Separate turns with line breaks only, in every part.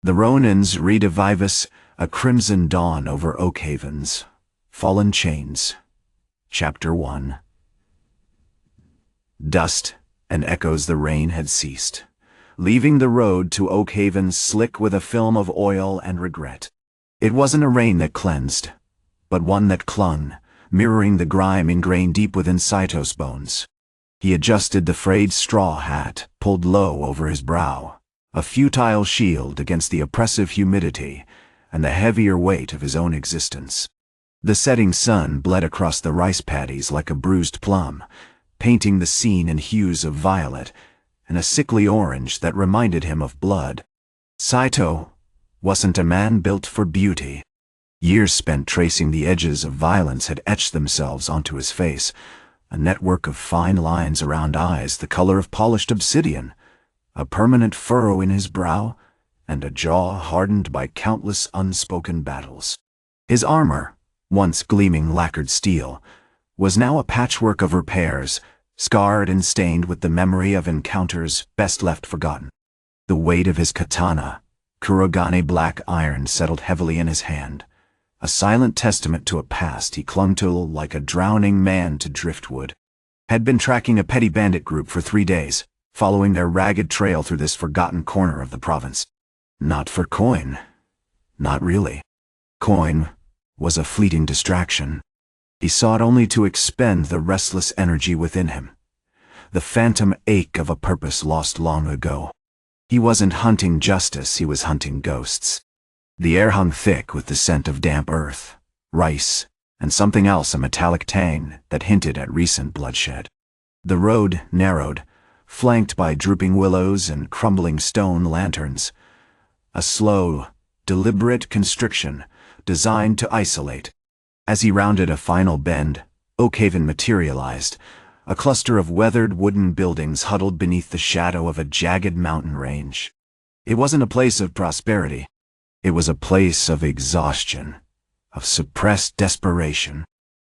The Ronin's Redivivus, a crimson dawn over Oakhaven's fallen chains. Chapter 1. Dust and echoes the rain had ceased, leaving the road to Oakhaven slick with a film of oil and regret. It wasn't a rain that cleansed, but one that clung, mirroring the grime ingrained deep within Saito's bones. He adjusted the frayed straw hat, pulled low over his brow, a futile shield against the oppressive humidity and the heavier weight of his own existence. The setting sun bled across the rice paddies like a bruised plum, painting the scene in hues of violet and a sickly orange that reminded him of blood. Saito wasn't a man built for beauty. Years spent tracing the edges of violence had etched themselves onto his face, a network of fine lines around eyes the color of polished obsidian, a permanent furrow in his brow, and a jaw hardened by countless unspoken battles. His armor, once gleaming lacquered steel, was now a patchwork of repairs, scarred and stained with the memory of encounters best left forgotten. The weight of his katana, Kurogane black iron, settled heavily in his hand, a silent testament to a past he clung to like a drowning man to driftwood. Had been tracking a petty bandit group for 3 days, following their ragged trail through this forgotten corner of the province. Not for coin. Not really. Coin was a fleeting distraction. He sought only to expend the restless energy within him, the phantom ache of a purpose lost long ago. He wasn't hunting justice, he was hunting ghosts. The air hung thick with the scent of damp earth, rice, and something else, a metallic tang that hinted at recent bloodshed. The road narrowed, flanked by drooping willows and crumbling stone lanterns. A slow, deliberate constriction designed to isolate. As he rounded a final bend, Oakhaven materialized, a cluster of weathered wooden buildings huddled beneath the shadow of a jagged mountain range. It wasn't a place of prosperity. It was a place of exhaustion, of suppressed desperation.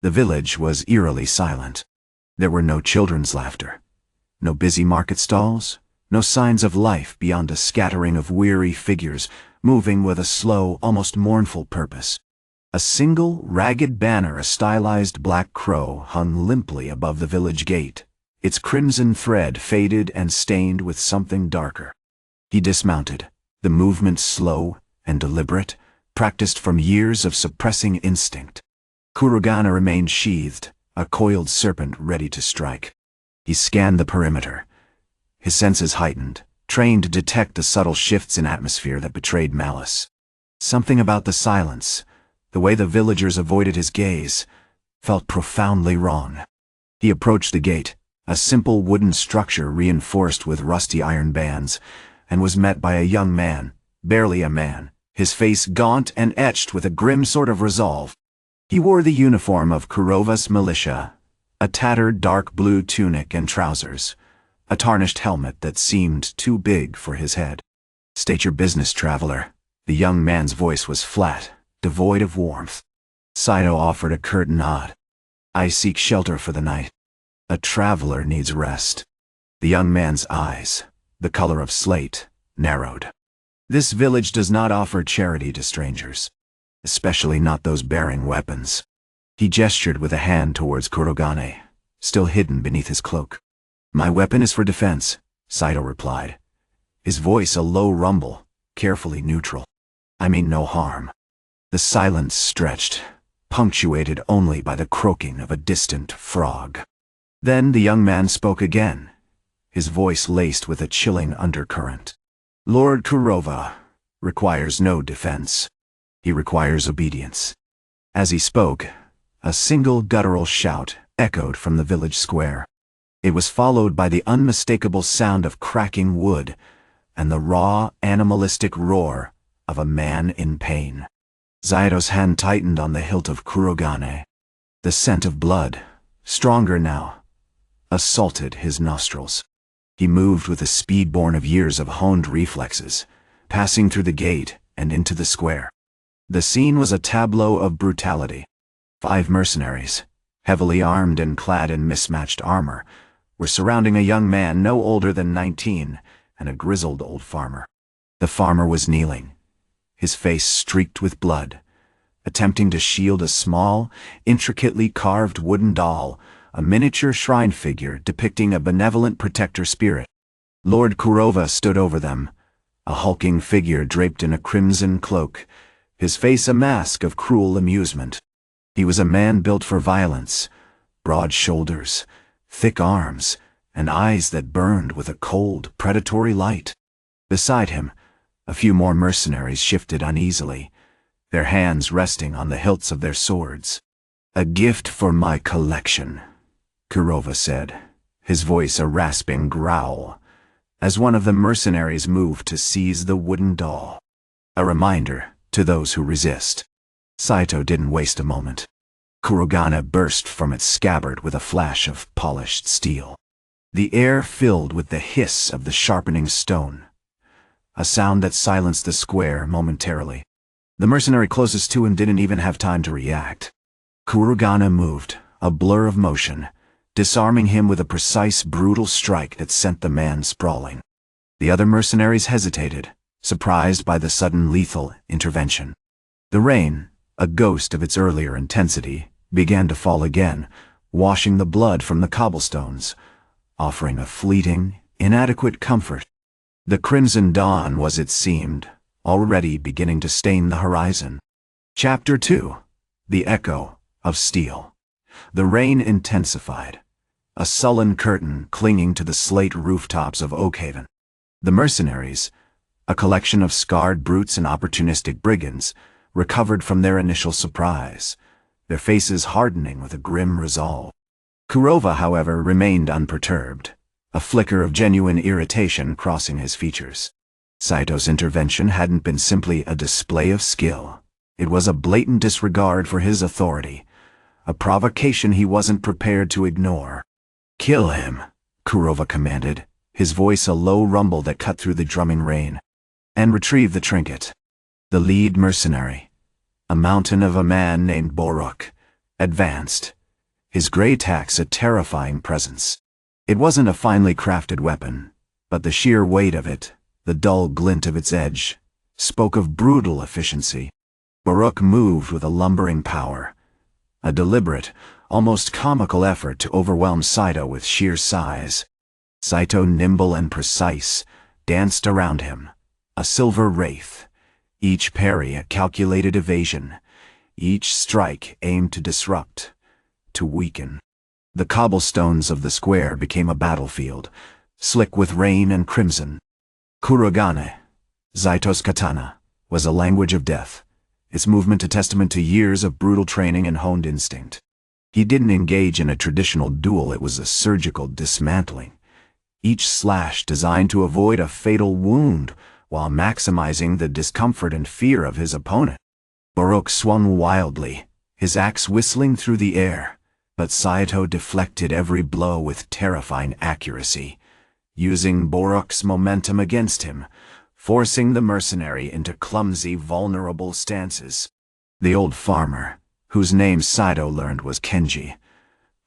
The village was eerily silent. There were no children's laughter, no busy market stalls, no signs of life beyond a scattering of weary figures moving with a slow, almost mournful purpose. A single, ragged banner, a stylized black crow, hung limply above the village gate, its crimson thread faded and stained with something darker. He dismounted, the movement slow and deliberate, practiced from years of suppressing instinct. Kurogane remained sheathed, a coiled serpent ready to strike. He scanned the perimeter, his senses heightened, trained to detect the subtle shifts in atmosphere that betrayed malice. Something about the silence, the way the villagers avoided his gaze, felt profoundly wrong. He approached the gate, a simple wooden structure reinforced with rusty iron bands, and was met by a young man, barely a man, his face gaunt and etched with a grim sort of resolve. He wore the uniform of Kurova's militia, a tattered dark blue tunic and trousers, a tarnished helmet that seemed too big for his head. "State your business, traveler." The young man's voice was flat, devoid of warmth. Saito offered a curt nod. "I seek shelter for the night. A traveler needs rest." The young man's eyes, the color of slate, narrowed. "This village does not offer charity to strangers, especially not those bearing weapons." He gestured with a hand towards Kurogane, still hidden beneath his cloak. "My weapon is for defense," Saito replied, his voice a low rumble, carefully neutral. "I mean no harm." The silence stretched, punctuated only by the croaking of a distant frog. Then the young man spoke again, his voice laced with a chilling undercurrent. "Lord Kurova requires no defense. He requires obedience." As he spoke, a single guttural shout echoed from the village square. It was followed by the unmistakable sound of cracking wood and the raw, animalistic roar of a man in pain. Saito's hand tightened on the hilt of Kurogane. The scent of blood, stronger now, assaulted his nostrils. He moved with a speed born of years of honed reflexes, passing through the gate and into the square. The scene was a tableau of brutality. 5 mercenaries, heavily armed and clad in mismatched armor, were surrounding a young man no older than 19 and a grizzled old farmer. The farmer was kneeling, his face streaked with blood, attempting to shield a small, intricately carved wooden doll, a miniature shrine figure depicting a benevolent protector spirit. Lord Kurova stood over them, a hulking figure draped in a crimson cloak, his face a mask of cruel amusement. He was a man built for violence, broad shoulders, thick arms, and eyes that burned with a cold, predatory light. Beside him, a few more mercenaries shifted uneasily, their hands resting on the hilts of their swords. "A gift for my collection," Kurova said, his voice a rasping growl, as one of the mercenaries moved to seize the wooden doll. A reminder to those who resist. Saito didn't waste a moment. Kurogane burst from its scabbard with a flash of polished steel. The air filled with the hiss of the sharpening stone, a sound that silenced the square momentarily. The mercenary closest to him didn't even have time to react. Kurogane moved, a blur of motion, disarming him with a precise, brutal strike that sent the man sprawling. The other mercenaries hesitated, surprised by the sudden lethal intervention. The rain, a ghost of its earlier intensity, began to fall again, washing the blood from the cobblestones, offering a fleeting, inadequate comfort. The crimson dawn was, it seemed, already beginning to stain the horizon. Chapter 2. The Echo of Steel. The rain intensified, a sullen curtain clinging to the slate rooftops of Oakhaven. The mercenaries, a collection of scarred brutes and opportunistic brigands, recovered from their initial surprise, their faces hardening with a grim resolve. Kurova, however, remained unperturbed, a flicker of genuine irritation crossing his features. Saito's intervention hadn't been simply a display of skill. It was a blatant disregard for his authority, a provocation he wasn't prepared to ignore. "Kill him," Kurova commanded, his voice a low rumble that cut through the drumming rain. "And retrieve the trinket." The lead mercenary, a mountain of a man named Boruk, advanced, his gray tax a terrifying presence. It wasn't a finely crafted weapon, but the sheer weight of it, the dull glint of its edge, spoke of brutal efficiency. Boruk moved with a lumbering power, a deliberate, almost comical effort to overwhelm Saito with sheer size. Saito, nimble and precise, danced around him, a silver wraith, each parry a calculated evasion, each strike aimed to disrupt, to weaken. The cobblestones of the square became a battlefield, slick with rain and crimson. Kurogane, Saito's katana, was a language of death, its movement a testament to years of brutal training and honed instinct. He didn't engage in a traditional duel, it was a surgical dismantling, each slash designed to avoid a fatal wound while maximizing the discomfort and fear of his opponent. Boruk swung wildly, his axe whistling through the air, but Saito deflected every blow with terrifying accuracy, using Boruk's momentum against him, forcing the mercenary into clumsy, vulnerable stances. The old farmer, whose name Saito learned was Kenji,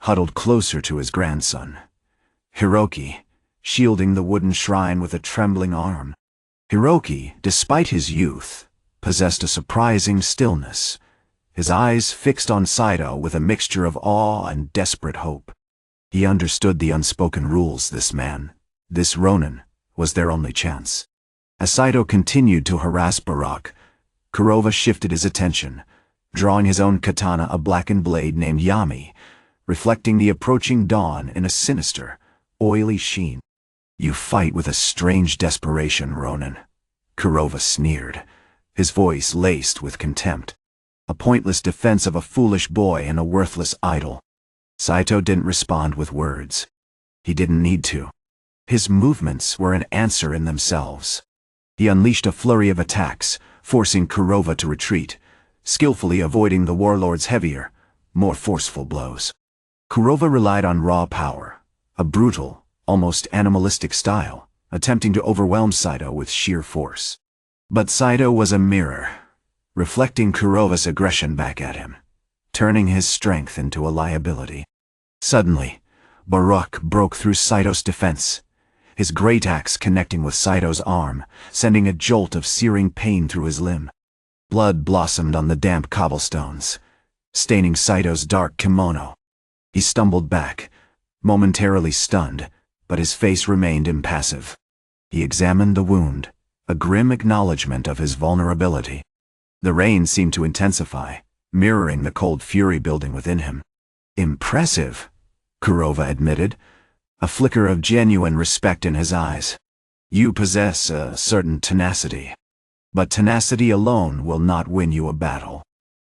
huddled closer to his grandson, Hiroki, shielding the wooden shrine with a trembling arm. Hiroki, despite his youth, possessed a surprising stillness, his eyes fixed on Saito with a mixture of awe and desperate hope. He understood the unspoken rules. This man, this Ronin, was their only chance. As Saito continued to harass Boruk, Kurova shifted his attention, drawing his own katana, a blackened blade named Yami, reflecting the approaching dawn in a sinister, oily sheen. "You fight with a strange desperation, Ronin," Kurova sneered, his voice laced with contempt. "A pointless defense of a foolish boy and a worthless idol." Saito didn't respond with words. He didn't need to. His movements were an answer in themselves. He unleashed a flurry of attacks, forcing Kurova to retreat, skillfully avoiding the warlord's heavier, more forceful blows. Kurova relied on raw power, a brutal, almost animalistic style, attempting to overwhelm Saito with sheer force. But Saito was a mirror, reflecting Kurova's aggression back at him, turning his strength into a liability. Suddenly, Boruk broke through Saito's defense, his great axe connecting with Saito's arm, sending a jolt of searing pain through his limb. Blood blossomed on the damp cobblestones, staining Saito's dark kimono. He stumbled back, momentarily stunned, but his face remained impassive. He examined the wound, a grim acknowledgement of his vulnerability. The rain seemed to intensify, mirroring the cold fury building within him. "Impressive," Kurova admitted, a flicker of genuine respect in his eyes. "You possess a certain tenacity. But tenacity alone will not win you a battle."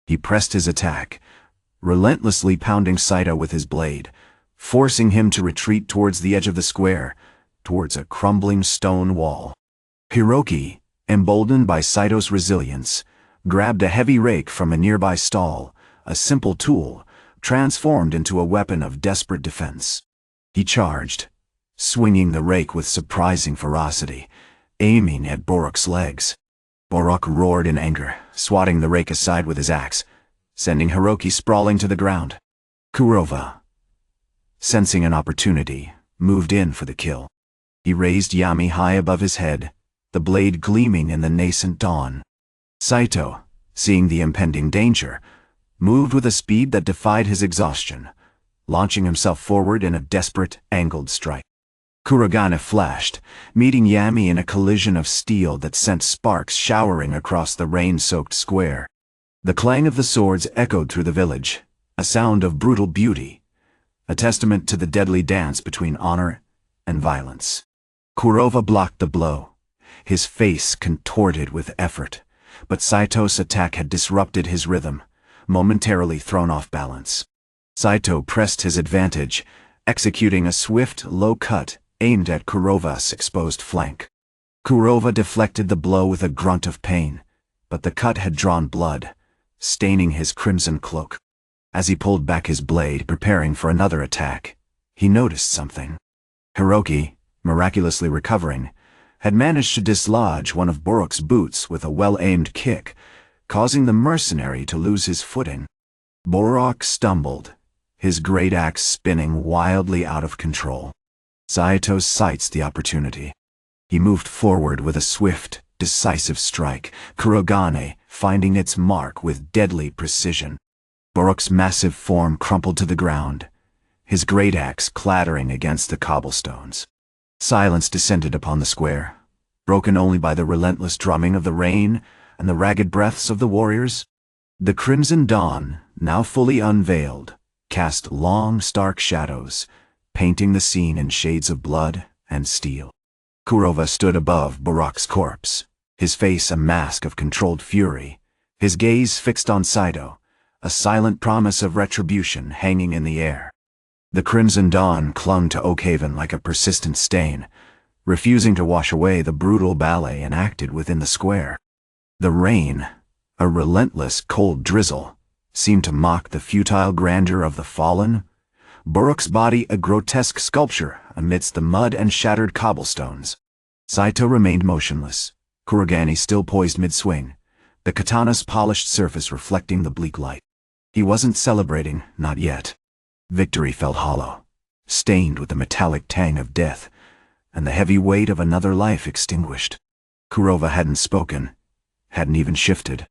He pressed his attack, relentlessly pounding Saito with his blade, forcing him to retreat towards the edge of the square, towards a crumbling stone wall. Hiroki, emboldened by Saito's resilience, grabbed a heavy rake from a nearby stall, a simple tool, transformed into a weapon of desperate defense. He charged, swinging the rake with surprising ferocity, aiming at Borok's legs. Borok roared in anger, swatting the rake aside with his axe, sending Hiroki sprawling to the ground. Kurova, sensing an opportunity, moved in for the kill. He raised Yami high above his head, the blade gleaming in the nascent dawn. Saito, seeing the impending danger, moved with a speed that defied his exhaustion, launching himself forward in a desperate, angled strike. Kurogane flashed, meeting Yami in a collision of steel that sent sparks showering across the rain-soaked square. The clang of the swords echoed through the village, a sound of brutal beauty, a testament to the deadly dance between honor and violence. Kurova blocked the blow, his face contorted with effort, but Saito's attack had disrupted his rhythm, momentarily thrown off balance. Saito pressed his advantage, executing a swift, low cut aimed at Kurova's exposed flank. Kurova deflected the blow with a grunt of pain, but the cut had drawn blood, staining his crimson cloak. As he pulled back his blade, preparing for another attack, he noticed something. Hiroki, miraculously recovering, had managed to dislodge one of Borok's boots with a well-aimed kick, causing the mercenary to lose his footing. Borok stumbled, his great axe spinning wildly out of control. Saito sized the opportunity. He moved forward with a swift, decisive strike, Kurogane finding its mark with deadly precision. Borok's massive form crumpled to the ground, his great axe clattering against the cobblestones. Silence descended upon the square, broken only by the relentless drumming of the rain and the ragged breaths of the warriors. The crimson dawn, now fully unveiled, cast long, stark shadows, painting the scene in shades of blood and steel. Kurova stood above Borok's corpse, his face a mask of controlled fury, his gaze fixed on Saito, a silent promise of retribution hanging in the air. The crimson dawn clung to Oakhaven like a persistent stain, refusing to wash away the brutal ballet enacted within the square. The rain, a relentless cold drizzle, seemed to mock the futile grandeur of the fallen, Borok's body a grotesque sculpture amidst the mud and shattered cobblestones. Saito remained motionless, Kurogane still poised mid-swing, the katana's polished surface reflecting the bleak light. He wasn't celebrating, not yet. Victory felt hollow, stained with the metallic tang of death, and the heavy weight of another life extinguished. Kurova hadn't spoken, hadn't even shifted.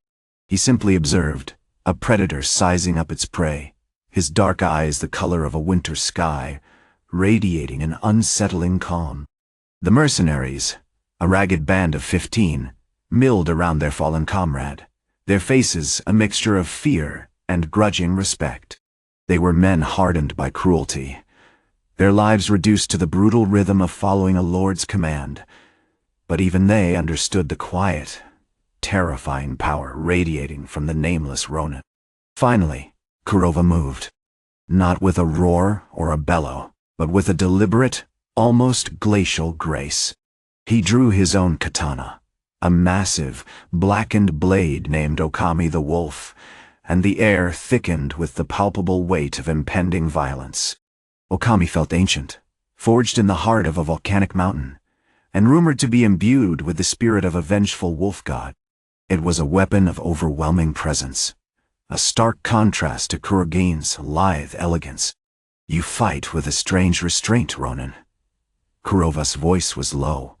He simply observed, a predator sizing up its prey, his dark eyes the color of a winter sky, radiating an unsettling calm. The mercenaries, a ragged band of 15, milled around their fallen comrade, their faces a mixture of fear and grudging respect. They were men hardened by cruelty, their lives reduced to the brutal rhythm of following a lord's command. But even they understood the quiet, terrifying power radiating from the nameless Ronin. Finally, Kurova moved, not with a roar or a bellow, but with a deliberate, almost glacial grace. He drew his own katana, a massive, blackened blade named Okami the Wolf, and the air thickened with the palpable weight of impending violence. Okami felt ancient, forged in the heart of a volcanic mountain, and rumored to be imbued with the spirit of a vengeful wolf god. It was a weapon of overwhelming presence, a stark contrast to Kurogane's lithe elegance. "You fight with a strange restraint, Ronin," Kurova's voice was low,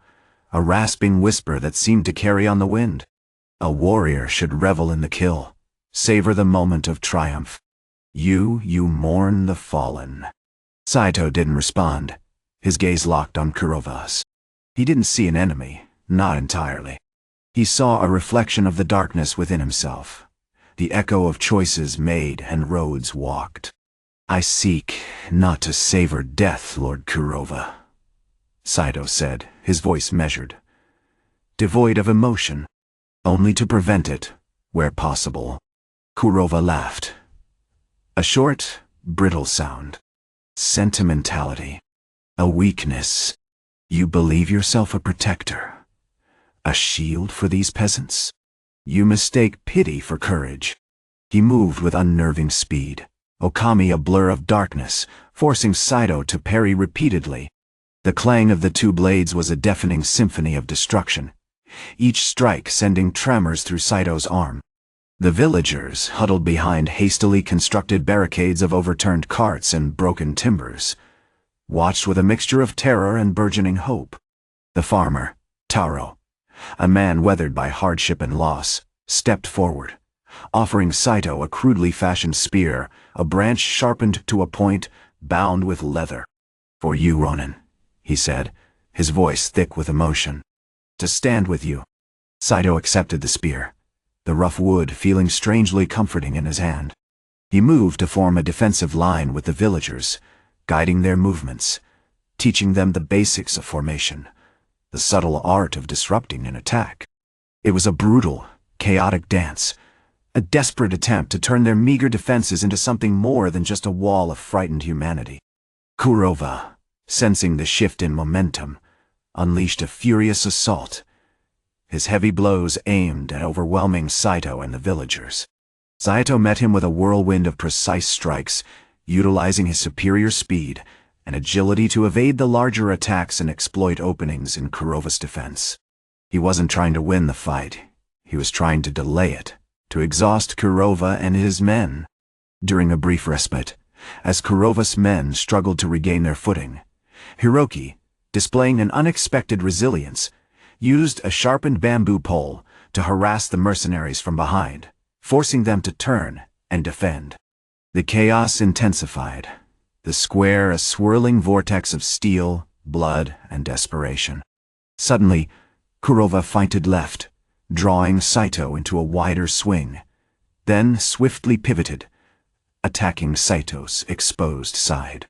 a rasping whisper that seemed to carry on the wind. A warrior should revel in the kill, savor the moment of triumph. You mourn the fallen. Saito didn't respond, his gaze locked on Kurova's. He didn't see an enemy, not entirely. He saw a reflection of the darkness within himself, the echo of choices made and roads walked. I seek not to savor death, Lord Kurova, Saito said, his voice measured, devoid of emotion, only to prevent it, where possible. Kurova laughed. A short, brittle sound. Sentimentality. A weakness. You believe yourself a protector. A shield for these peasants? You mistake pity for courage. He moved with unnerving speed, Okami a blur of darkness, forcing Saito to parry repeatedly. The clang of the two blades was a deafening symphony of destruction, each strike sending tremors through Saito's arm. The villagers, huddled behind hastily constructed barricades of overturned carts and broken timbers, watched with a mixture of terror and burgeoning hope. The farmer, Taro, a man weathered by hardship and loss, stepped forward, offering Saito a crudely fashioned spear, a branch sharpened to a point, bound with leather. For you, Ronin, he said, his voice thick with emotion. To stand with you. Saito accepted the spear, the rough wood feeling strangely comforting in his hand. He moved to form a defensive line with the villagers, guiding their movements, teaching them the basics of formation, the subtle art of disrupting an attack. It was a brutal, chaotic dance, a desperate attempt to turn their meager defenses into something more than just a wall of frightened humanity. Kurova, sensing the shift in momentum, unleashed a furious assault, his heavy blows aimed at overwhelming Saito and the villagers. Saito met him with a whirlwind of precise strikes, utilizing his superior speed and agility to evade the larger attacks and exploit openings in Kurova's defense. He wasn't trying to win the fight, he was trying to delay it, to exhaust Kurova and his men. During a brief respite, as Kurova's men struggled to regain their footing, Hiroki, displaying an unexpected resilience, used a sharpened bamboo pole to harass the mercenaries from behind, forcing them to turn and defend. The chaos intensified, the square a swirling vortex of steel, blood, and desperation. Suddenly, Kurova feinted left, drawing Saito into a wider swing, then swiftly pivoted, attacking Saito's exposed side.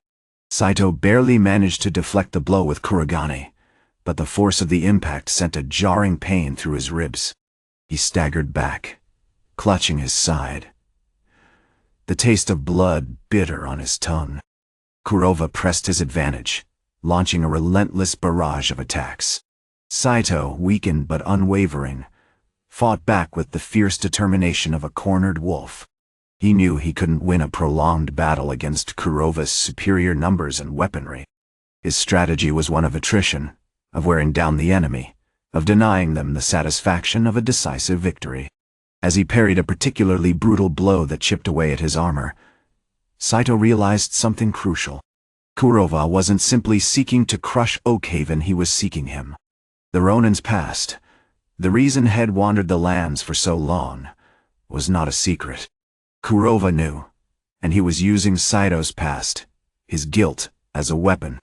Saito barely managed to deflect the blow with kuragane, but the force of the impact sent a jarring pain through his ribs. He staggered back, clutching his side, the taste of blood bitter on his tongue. Kurova pressed his advantage, launching a relentless barrage of attacks. Saito, weakened but unwavering, fought back with the fierce determination of a cornered wolf. He knew he couldn't win a prolonged battle against Kurova's superior numbers and weaponry. His strategy was one of attrition, of wearing down the enemy, of denying them the satisfaction of a decisive victory. As he parried a particularly brutal blow that chipped away at his armor, Saito realized something crucial. Kurova wasn't simply seeking to crush Oakhaven, he was seeking him. The Ronin's past, the reason had wandered the lands for so long, was not a secret. Kurova knew, and he was using Saito's past, his guilt, as a weapon.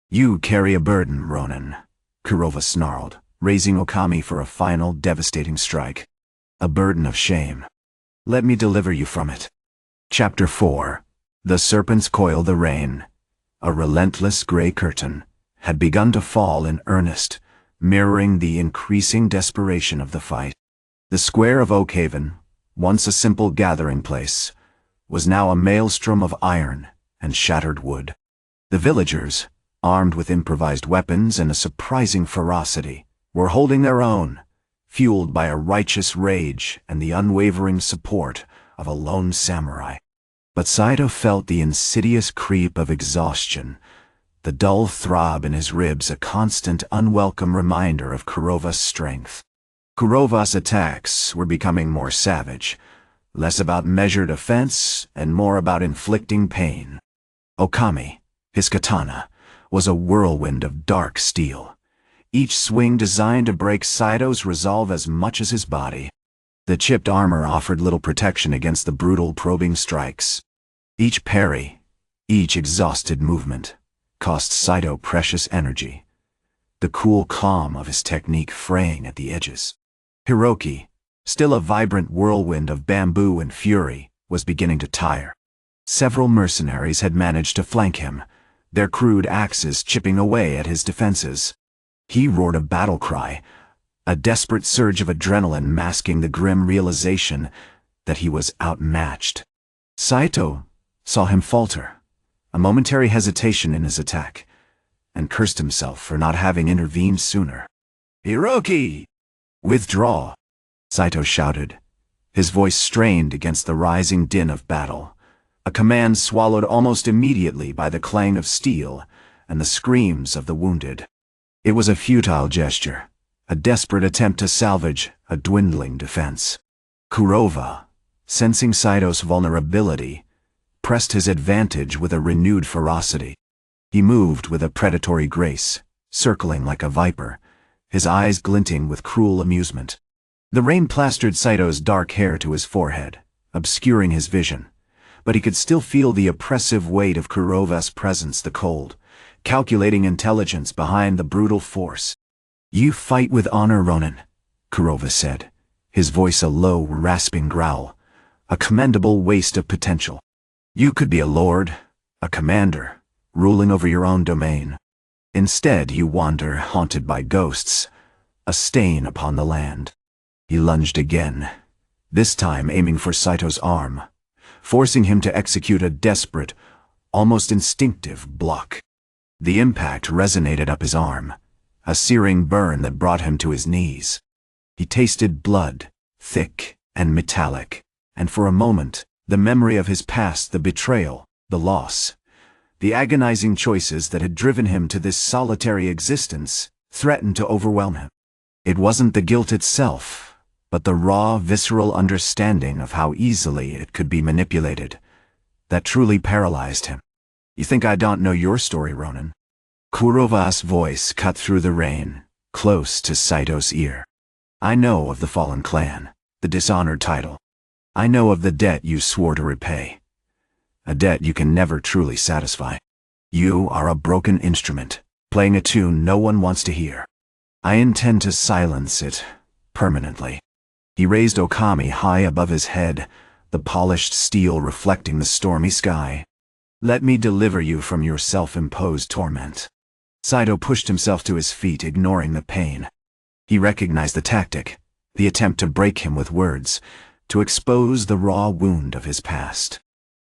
You carry a burden, Ronin, Kurova snarled, raising Okami for a final, devastating strike. A burden of shame. Let me deliver you from it. Chapter 4. The Serpent's Coil. The rain, a relentless gray curtain, had begun to fall in earnest, mirroring the increasing desperation of the fight. The square of Oakhaven, once a simple gathering place, was now a maelstrom of iron and shattered wood. The villagers, armed with improvised weapons and a surprising ferocity, were holding their own, fueled by a righteous rage and the unwavering support of a lone samurai. But Saito felt the insidious creep of exhaustion, the dull throb in his ribs a constant, unwelcome reminder of Kurova's strength. Kurova's attacks were becoming more savage, less about measured offense and more about inflicting pain. Okami, his katana, was a whirlwind of dark steel, each swing designed to break Saito's resolve as much as his body. The chipped armor offered little protection against the brutal probing strikes. Each parry, each exhausted movement, cost Saito precious energy, the cool calm of his technique fraying at the edges. Hiroki, still a vibrant whirlwind of bamboo and fury, was beginning to tire. Several mercenaries had managed to flank him, their crude axes chipping away at his defenses. He roared a battle cry, a desperate surge of adrenaline masking the grim realization that he was outmatched. Saito saw him falter, a momentary hesitation in his attack, and cursed himself for not having intervened sooner. "Hiroki! Withdraw!" Saito shouted, his voice strained against the rising din of battle, a command swallowed almost immediately by the clang of steel and the screams of the wounded. It was a futile gesture, a desperate attempt to salvage a dwindling defense. Kurova, sensing Saito's vulnerability, pressed his advantage with a renewed ferocity. He moved with a predatory grace, circling like a viper, his eyes glinting with cruel amusement. The rain plastered Saito's dark hair to his forehead, obscuring his vision, but he could still feel the oppressive weight of Kurova's presence, the cold, calculating intelligence behind the brutal force. "You fight with honor, Ronin," Kurova said, his voice a low, rasping growl, a commendable waste of potential. "You could be a lord, a commander, ruling over your own domain. Instead, you wander haunted by ghosts, a stain upon the land." He lunged again, this time aiming for Saito's arm, forcing him to execute a desperate, almost instinctive block. The impact resonated up his arm, a searing burn that brought him to his knees. He tasted blood, thick and metallic, and for a moment, the memory of his past, the betrayal, the loss, the agonizing choices that had driven him to this solitary existence, threatened to overwhelm him. It wasn't the guilt itself, but the raw, visceral understanding of how easily it could be manipulated, that truly paralyzed him. "You think I don't know your story, Ronin?" Kurova's voice cut through the rain, close to Saito's ear. "I know of the fallen clan, the dishonored title. I know of the debt you swore to repay, a debt you can never truly satisfy. You are a broken instrument, playing a tune no one wants to hear. I intend to silence it permanently." He raised Okami high above his head, the polished steel reflecting the stormy sky. "Let me deliver you from your self-imposed torment." Saito pushed himself to his feet, ignoring the pain. He recognized the tactic, the attempt to break him with words, to expose the raw wound of his past.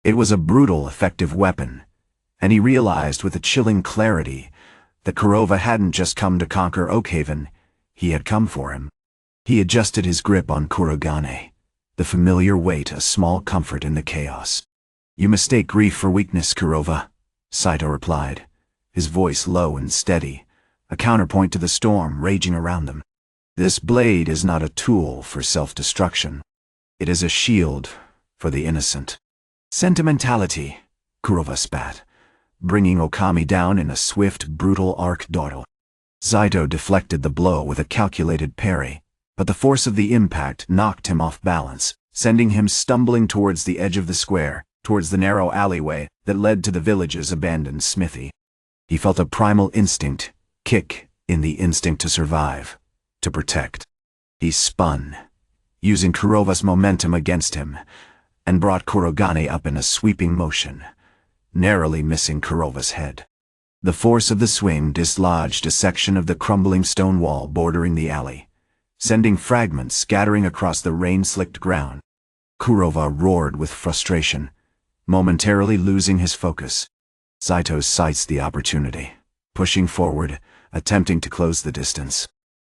It was a brutal, effective weapon, and he realized with a chilling clarity that Kurova hadn't just come to conquer Oakhaven, he had come for him. He adjusted his grip on Kurogane, the familiar weight a small comfort in the chaos. "You mistake grief for weakness, Kurova," Saito replied, his voice low and steady, a counterpoint to the storm raging around them. "This blade is not a tool for self-destruction. It is a shield for the innocent." "Sentimentality," Kurova spat, bringing Okami down in a swift, brutal arc dotto. Saito deflected the blow with a calculated parry, but the force of the impact knocked him off balance, sending him stumbling towards the edge of the square, towards the narrow alleyway that led to the village's abandoned smithy. He felt a primal instinct kick in, the instinct to survive, to protect. He spun, using Kurova's momentum against him, and brought Kurogane up in a sweeping motion, narrowly missing Kurova's head. The force of the swing dislodged a section of the crumbling stone wall bordering the alley, sending fragments scattering across the rain-slicked ground. Kurova roared with frustration, momentarily losing his focus. Saito seized the opportunity, pushing forward, attempting to close the distance.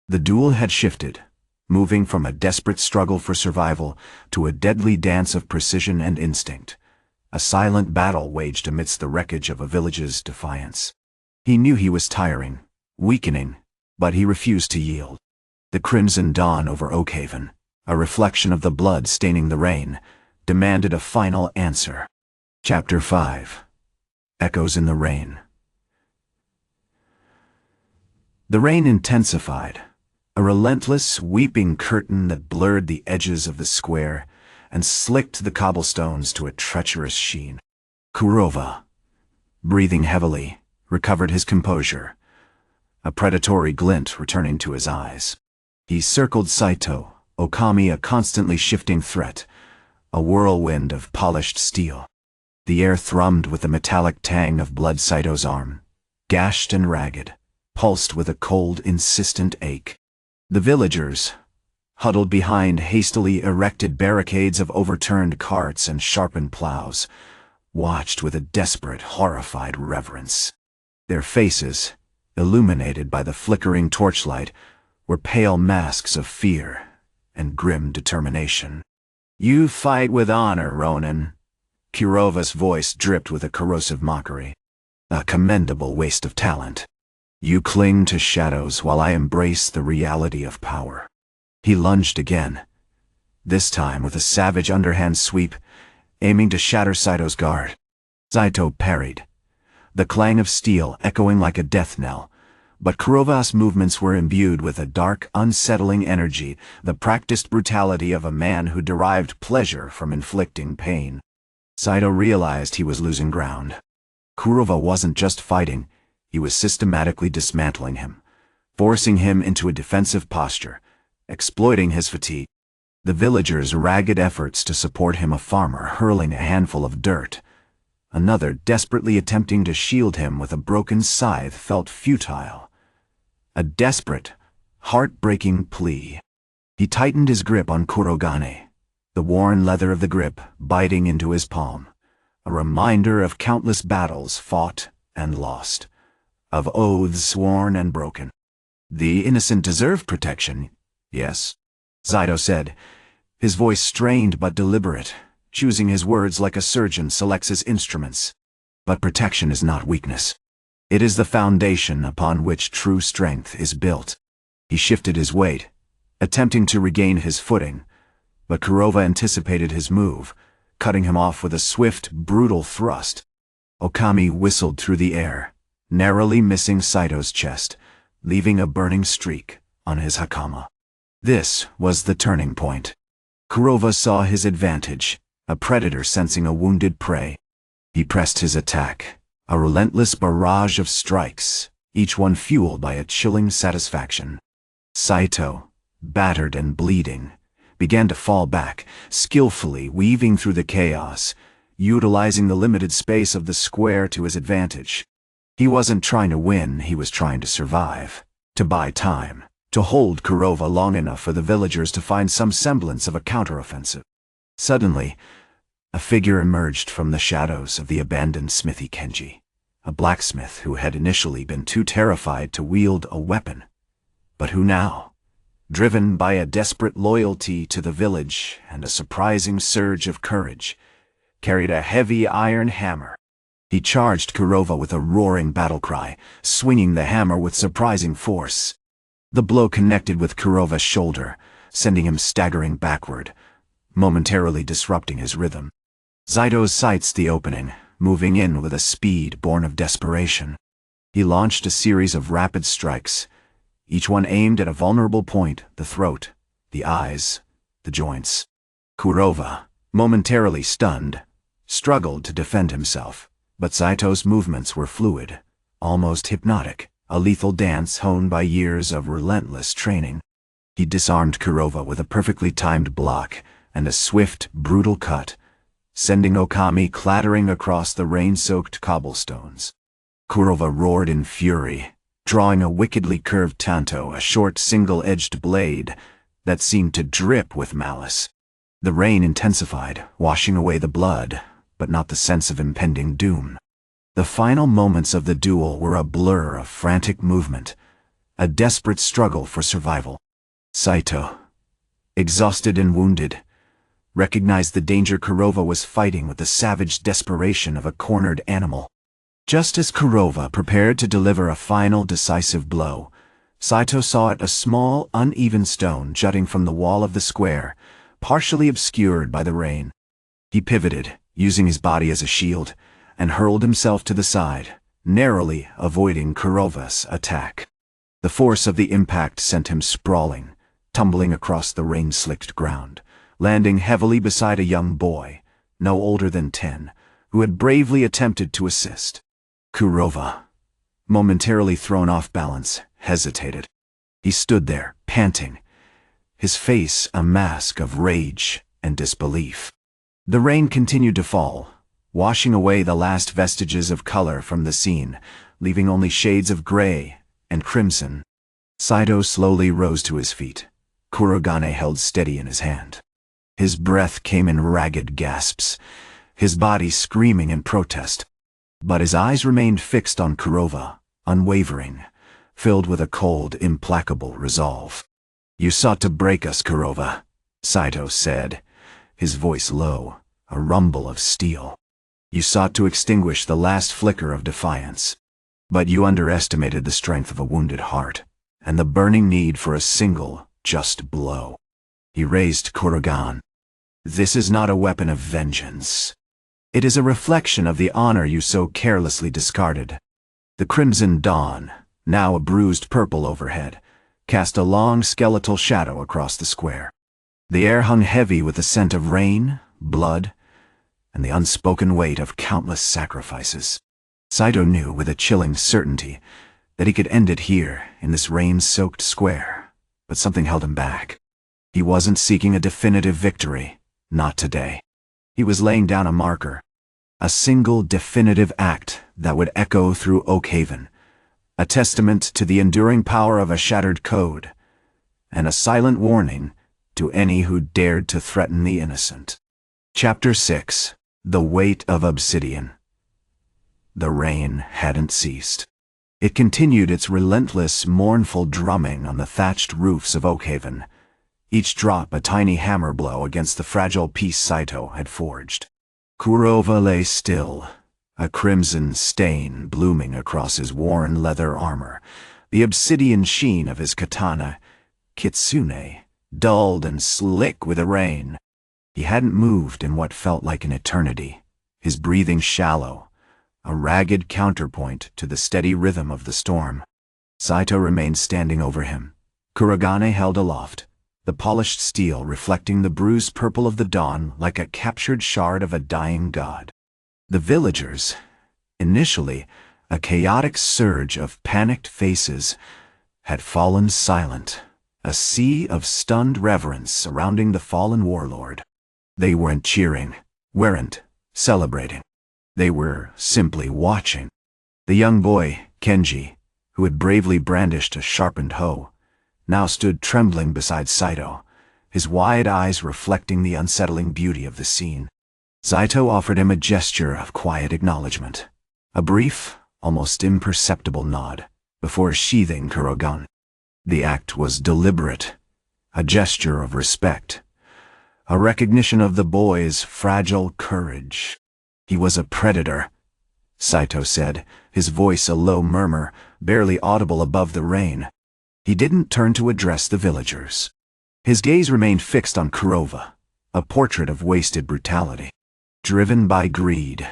The duel had shifted, moving from a desperate struggle for survival to a deadly dance of precision and instinct, a silent battle waged amidst the wreckage of a village's defiance. He knew he was tiring, weakening, but he refused to yield. The crimson dawn over Oakhaven, a reflection of the blood staining the rain, demanded a final answer. Chapter 5. Echoes in the Rain. The rain intensified, a relentless, weeping curtain that blurred the edges of the square and slicked the cobblestones to a treacherous sheen. Kurova, breathing heavily, recovered his composure, a predatory glint returning to his eyes. He circled Saito, Okami a constantly shifting threat, a whirlwind of polished steel. The air thrummed with the metallic tang of blood. Saito's arm, gashed and ragged, pulsed with a cold, insistent ache. The villagers, huddled behind hastily erected barricades of overturned carts and sharpened plows, watched with a desperate, horrified reverence. Their faces, illuminated by the flickering torchlight, were pale masks of fear and grim determination. "You fight with honor, Ronin." Kurova's voice dripped with a corrosive mockery. "A commendable waste of talent. You cling to shadows while I embrace the reality of power." He lunged again, this time with a savage underhand sweep, aiming to shatter Saito's guard. Saito parried, the clang of steel echoing like a death knell, but Kurova's movements were imbued with a dark, unsettling energy, the practiced brutality of a man who derived pleasure from inflicting pain. Saito realized he was losing ground. Kurova wasn't just fighting, he was systematically dismantling him, forcing him into a defensive posture, exploiting his fatigue. The villagers' ragged efforts to support him, a farmer hurling a handful of dirt, another desperately attempting to shield him with a broken scythe, felt futile. A desperate, heartbreaking plea. He tightened his grip on Kurogane, the worn leather of the grip biting into his palm, a reminder of countless battles fought and lost, of oaths sworn and broken. "The innocent deserve protection, yes," Saito said, his voice strained but deliberate, choosing his words like a surgeon selects his instruments. "But protection is not weakness. It is the foundation upon which true strength is built." He shifted his weight, attempting to regain his footing, but Kurova anticipated his move, cutting him off with a swift, brutal thrust. Okami whistled through the air, narrowly missing Saito's chest, leaving a burning streak on his hakama. This was the turning point. Kurova saw his advantage, a predator sensing a wounded prey. He pressed his attack, a relentless barrage of strikes, each one fueled by a chilling satisfaction. Saito, battered and bleeding, began to fall back, skillfully weaving through the chaos, utilizing the limited space of the square to his advantage. He wasn't trying to win, he was trying to survive, to buy time, to hold Kurova long enough for the villagers to find some semblance of a counteroffensive. Suddenly, a figure emerged from the shadows of the abandoned smithy Kenji, a blacksmith who had initially been too terrified to wield a weapon, but who now, driven by a desperate loyalty to the village and a surprising surge of courage, carried a heavy iron hammer. He charged Kurova with a roaring battle cry, swinging the hammer with surprising force. The blow connected with Kurova's shoulder, sending him staggering backward, momentarily disrupting his rhythm. Saito sights the opening, moving in with a speed born of desperation. He launched a series of rapid strikes, each one aimed at a vulnerable point: the throat, the eyes, the joints. Kurova, momentarily stunned, struggled to defend himself, but Saito's movements were fluid, almost hypnotic, a lethal dance honed by years of relentless training. He disarmed Kurova with a perfectly timed block and a swift, brutal cut, sending Okami clattering across the rain-soaked cobblestones. Kurova roared in fury, drawing a wickedly curved tanto, a short single-edged blade that seemed to drip with malice. The rain intensified, washing away the blood, but not the sense of impending doom. The final moments of the duel were a blur of frantic movement, a desperate struggle for survival. Saito, exhausted and wounded, recognized the danger Kurova was fighting with the savage desperation of a cornered animal. Just as Kurova prepared to deliver a final decisive blow, Saito saw a small, uneven stone jutting from the wall of the square, partially obscured by the rain. He pivoted, using his body as a shield, and hurled himself to the side, narrowly avoiding Kurova's attack. The force of the impact sent him sprawling, tumbling across the rain-slicked ground, landing heavily beside a young boy, no older than 10, who had bravely attempted to assist. Kurova, momentarily thrown off balance, hesitated. He stood there, panting, his face a mask of rage and disbelief. The rain continued to fall, washing away the last vestiges of color from the scene, leaving only shades of gray and crimson. Saito slowly rose to his feet, Kurogane held steady in his hand. His breath came in ragged gasps, his body screaming in protest. But his eyes remained fixed on Kurova, unwavering, filled with a cold, implacable resolve. "You sought to break us, Kurova," Saito said, his voice low, a rumble of steel. "You sought to extinguish the last flicker of defiance. But you underestimated the strength of a wounded heart, and the burning need for a single, just blow." He raised Kurogane. "This is not a weapon of vengeance. It is a reflection of the honor you so carelessly discarded." The crimson dawn, now a bruised purple overhead, cast a long skeletal shadow across the square. The air hung heavy with the scent of rain, blood, and the unspoken weight of countless sacrifices. Saito knew with a chilling certainty that he could end it here in this rain-soaked square, but something held him back. He wasn't seeking a definitive victory, not today. He was laying down a marker, a single definitive act that would echo through Oakhaven, a testament to the enduring power of a shattered code, and a silent warning to any who dared to threaten the innocent. Chapter 6: The Weight of Obsidian. The rain hadn't ceased. It continued its relentless, mournful drumming on the thatched roofs of Oakhaven, each drop a tiny hammer blow against the fragile piece Saito had forged. Kurova lay still, a crimson stain blooming across his worn leather armor, the obsidian sheen of his katana, kitsune, dulled and slick with the rain. He hadn't moved in what felt like an eternity, his breathing shallow, a ragged counterpoint to the steady rhythm of the storm. Saito remained standing over him, Kurogane held aloft, the polished steel reflecting the bruised purple of the dawn like a captured shard of a dying god. The villagers, initially a chaotic surge of panicked faces, had fallen silent, a sea of stunned reverence surrounding the fallen warlord. They weren't cheering, weren't celebrating. They were simply watching. The young boy, Kenji, who had bravely brandished a sharpened hoe, now stood trembling beside Saito, his wide eyes reflecting the unsettling beauty of the scene. Saito offered him a gesture of quiet acknowledgement, a brief, almost imperceptible nod, before sheathing Kurogane. The act was deliberate, a gesture of respect, a recognition of the boy's fragile courage. "He was a predator," Saito said, his voice a low murmur, barely audible above the rain. He didn't turn to address the villagers. His gaze remained fixed on Kurova, a portrait of wasted brutality. Driven by greed,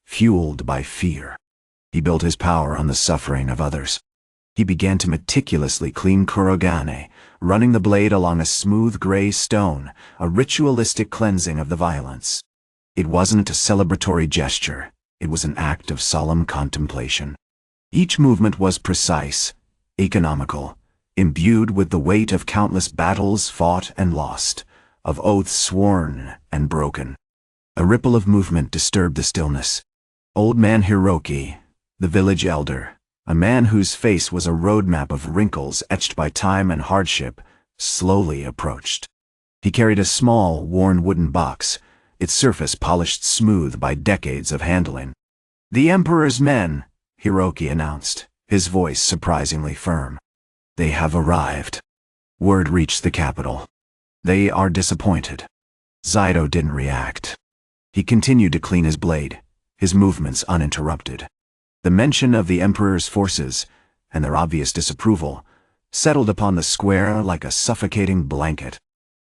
fueled by fear, he built his power on the suffering of others. He began to meticulously clean Kurogane, running the blade along a smooth gray stone, a ritualistic cleansing of the violence. It wasn't a celebratory gesture, it was an act of solemn contemplation. Each movement was precise, economical, imbued with the weight of countless battles fought and lost, of oaths sworn and broken. A ripple of movement disturbed the stillness. Old man Hiroki, the village elder, a man whose face was a roadmap of wrinkles etched by time and hardship, slowly approached. He carried a small, worn wooden box, its surface polished smooth by decades of handling. "The Emperor's men," Hiroki announced, his voice surprisingly firm. "They have arrived." Word reached the capital. "They are disappointed." Saito didn't react. He continued to clean his blade, his movements uninterrupted. The mention of the Emperor's forces, and their obvious disapproval, settled upon the square like a suffocating blanket.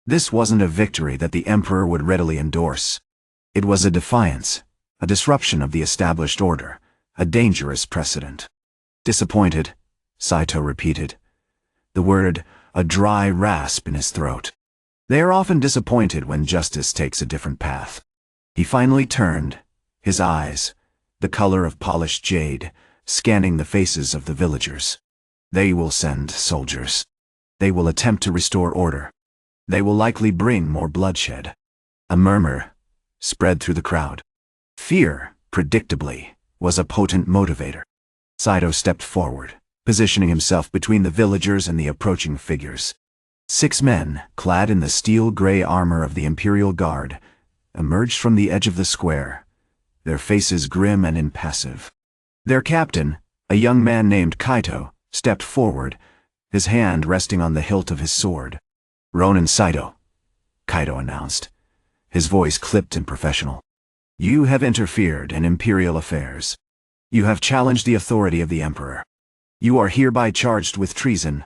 This wasn't a victory that the Emperor would readily endorse. It was a defiance, a disruption of the established order, a dangerous precedent. Disappointed, Saito repeated, the word a dry rasp in his throat. They are often disappointed when justice takes a different path. He finally turned, his eyes, the color of polished jade, scanning the faces of the villagers. They will send soldiers. They will attempt to restore order. They will likely bring more bloodshed. A murmur spread through the crowd. Fear, predictably, was a potent motivator. Saito stepped forward, positioning himself between the villagers and the approaching figures. 6 men, clad in the steel-gray armor of the Imperial Guard, emerged from the edge of the square, their faces grim and impassive. Their captain, a young man named Kaito, stepped forward, his hand resting on the hilt of his sword. Ronin Saito, Kaito announced, his voice clipped and professional. You have interfered in Imperial affairs. You have challenged the authority of the Emperor. You are hereby charged with treason.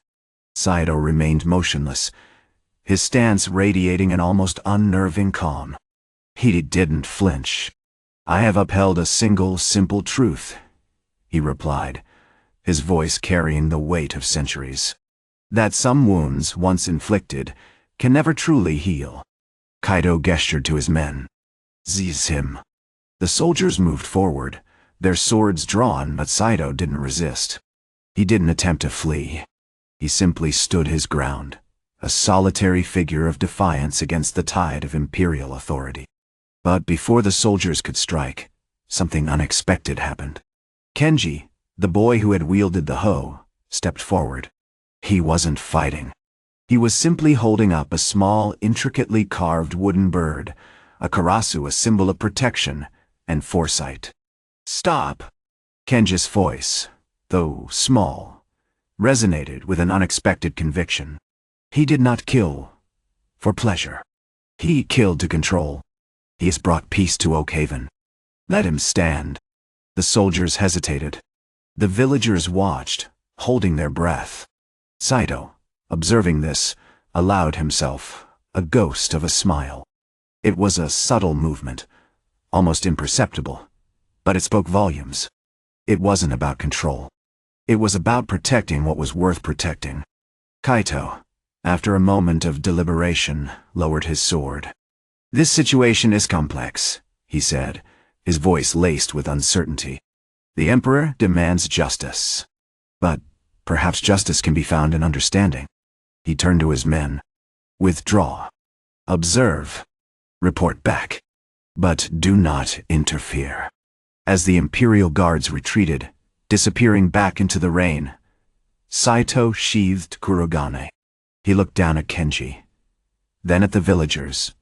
Saito remained motionless, his stance radiating an almost unnerving calm. He didn't flinch. I have upheld a single, simple truth, he replied, his voice carrying the weight of centuries. That some wounds, once inflicted, can never truly heal. Kaito gestured to his men. Seize him. The soldiers moved forward, their swords drawn, but Saito didn't resist. He didn't attempt to flee. He simply stood his ground, a solitary figure of defiance against the tide of Imperial authority. But before the soldiers could strike, something unexpected happened. Kenji, the boy who had wielded the hoe, stepped forward. He wasn't fighting. He was simply holding up a small, intricately carved wooden bird, a karasu, a symbol of protection and foresight. Stop! Kenji's voice, though small, resonated with an unexpected conviction. He did not kill for pleasure. He killed to control. He has brought peace to Oakhaven. Let him stand. The soldiers hesitated. The villagers watched, holding their breath. Saito, observing this, allowed himself a ghost of a smile. It was a subtle movement, almost imperceptible, but it spoke volumes. It wasn't about control. It was about protecting what was worth protecting. Kaito, after a moment of deliberation, lowered his sword. This situation is complex, he said, his voice laced with uncertainty. The Emperor demands justice. But perhaps justice can be found in understanding. He turned to his men. Withdraw. Observe. Report back. But do not interfere. As the Imperial Guards retreated, disappearing back into the rain, Saito sheathed kurogane. He looked down at Kenji, then at the villagers,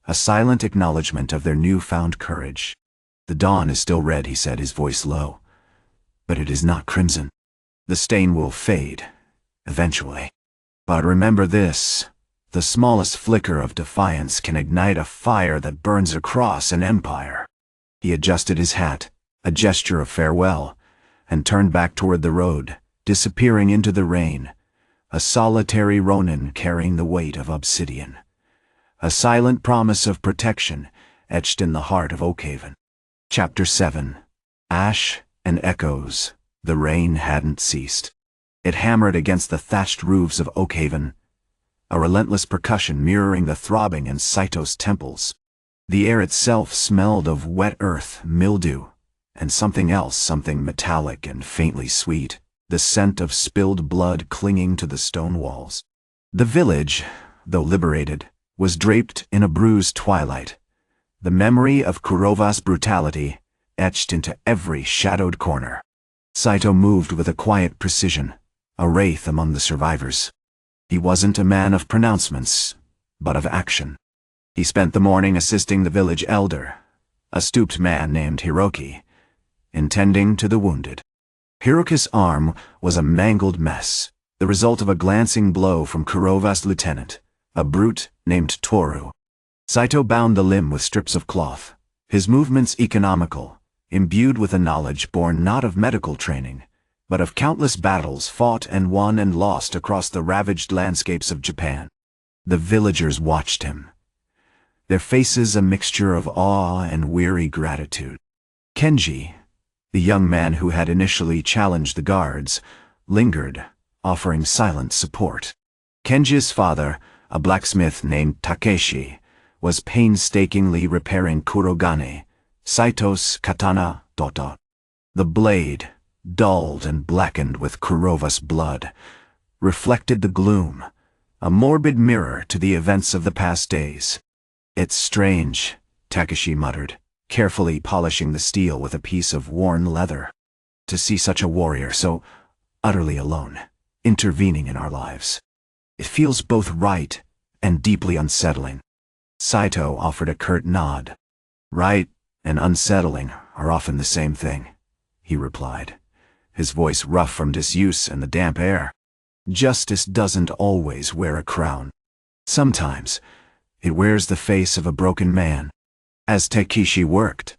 a silent acknowledgement of their newfound courage. The dawn is still red, he said, his voice low, but it is not crimson. The stain will fade, eventually. But remember this, the smallest flicker of defiance can ignite a fire that burns across an empire. He adjusted his hat, a gesture of farewell, and turned back toward the road, disappearing into the rain, a solitary Ronin carrying the weight of obsidian. A silent promise of protection etched in the heart of Oakhaven. Chapter 7. Ash and echoes. The rain hadn't ceased. It hammered against the thatched roofs of Oakhaven, a relentless percussion mirroring the throbbing in Saito's temples. The air itself smelled of wet earth, mildew, and something else, something metallic and faintly sweet, the scent of spilled blood clinging to the stone walls. The village, though liberated, was draped in a bruised twilight, the memory of Kurova's brutality etched into every shadowed corner. Saito moved with a quiet precision, a wraith among the survivors. He wasn't a man of pronouncements, but of action. He spent the morning assisting the village elder, a stooped man named Hiroki, in tending to the wounded. Hiroki's arm was a mangled mess, the result of a glancing blow from Kurova's lieutenant, a brute named Toru. Saito bound the limb with strips of cloth, his movements economical, imbued with a knowledge born not of medical training, but of countless battles fought and won and lost across the ravaged landscapes of Japan. The villagers watched him, their faces a mixture of awe and weary gratitude. Kenji, the young man who had initially challenged the guards, lingered, offering silent support. Kenji's father, a blacksmith named Takeshi, was painstakingly repairing Kurogane, Saito's katana. The blade, dulled and blackened with Kurova's blood, reflected the gloom, a morbid mirror to the events of the past days. "It's strange," Takeshi muttered, carefully polishing the steel with a piece of worn leather, "to see such a warrior so utterly alone, intervening in our lives. It feels both right and deeply unsettling." Saito offered a curt nod. "Right and unsettling are often the same thing," he replied, his voice rough from disuse and the damp air. "Justice doesn't always wear a crown. Sometimes it wears the face of a broken man." As Takeshi worked,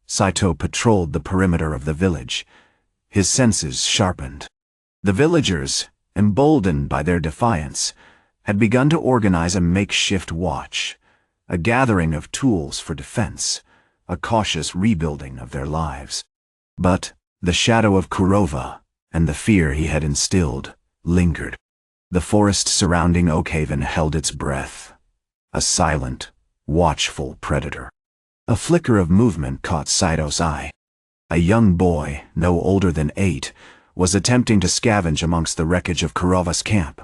Saito patrolled the perimeter of the village, his senses sharpened. The villagers, emboldened by their defiance, had begun to organize a makeshift watch, a gathering of tools for defense, a cautious rebuilding of their lives. But the shadow of Kurova and the fear he had instilled lingered. The forest surrounding Oakhaven held its breath, a silent, watchful predator. A flicker of movement caught Saito's eye. A young boy, no older than 8, was attempting to scavenge amongst the wreckage of Kurova's camp.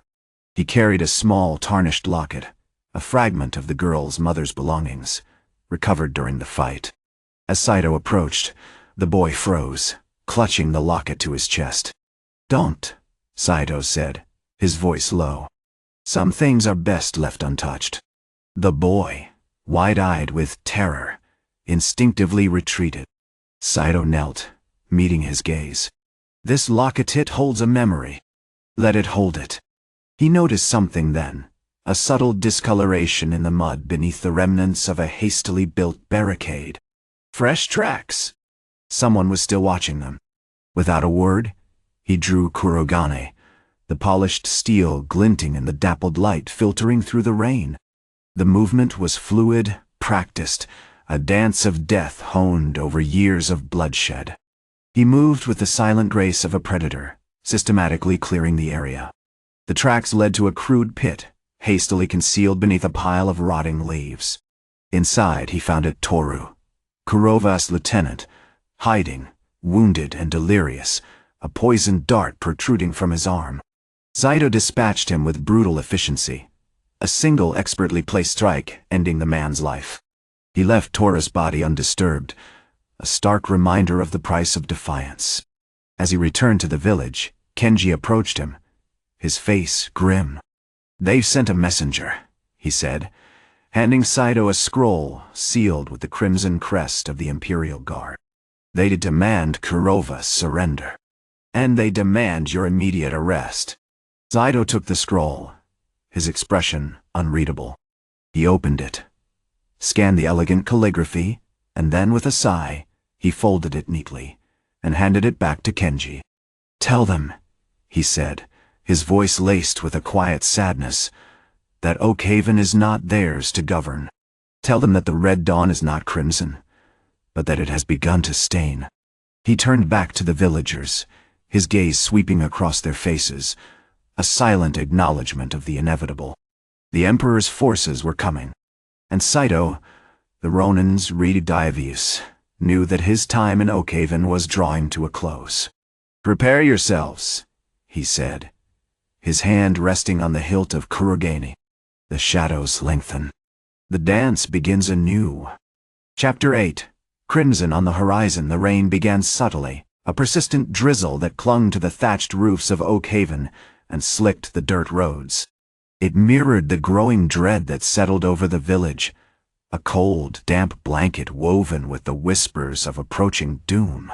He carried a small, tarnished locket, a fragment of the girl's mother's belongings, recovered during the fight. As Saito approached, the boy froze, clutching the locket to his chest. "Don't," Saito said, his voice low. "Some things are best left untouched." The boy, wide-eyed with terror, instinctively retreated. Saito knelt, meeting his gaze. "This locket holds a memory. Let it hold it." He noticed something then, a subtle discoloration in the mud beneath the remnants of a hastily built barricade. Fresh tracks. Someone was still watching them. Without a word, he drew Kurogane, the polished steel glinting in the dappled light filtering through the rain. The movement was fluid, practiced, a dance of death honed over years of bloodshed. He moved with the silent grace of a predator, systematically clearing the area. The tracks led to a crude pit, hastily concealed beneath a pile of rotting leaves. Inside he found it Toru, Kurova's lieutenant, hiding, wounded and delirious, a poisoned dart protruding from his arm. Saito dispatched him with brutal efficiency, a single expertly placed strike ending the man's life. He left Toru's body undisturbed, a stark reminder of the price of defiance. As he returned to the village, Kenji approached him, his face grim. "They've sent a messenger," he said, handing Saito a scroll sealed with the crimson crest of the Imperial Guard. "They demand Kurova's surrender. And they demand your immediate arrest." Saito took the scroll, his expression unreadable. He opened it, scanned the elegant calligraphy, and then with a sigh, he folded it neatly and handed it back to Kenji. "Tell them," he said, his voice laced with a quiet sadness, "that Oakhaven is not theirs to govern. Tell them that the red dawn is not crimson, but that it has begun to stain." He turned back to the villagers, his gaze sweeping across their faces, a silent acknowledgement of the inevitable. The Emperor's forces were coming, and Saito, the Ronin's Redivivus, knew that his time in Oakhaven was drawing to a close. "Prepare yourselves," he said, his hand resting on the hilt of Kurogane. The shadows lengthen. The dance begins anew. Chapter 8. Crimson on the horizon, the rain began subtly, a persistent drizzle that clung to the thatched roofs of Oakhaven and slicked the dirt roads. It mirrored the growing dread that settled over the village, a cold, damp blanket woven with the whispers of approaching doom.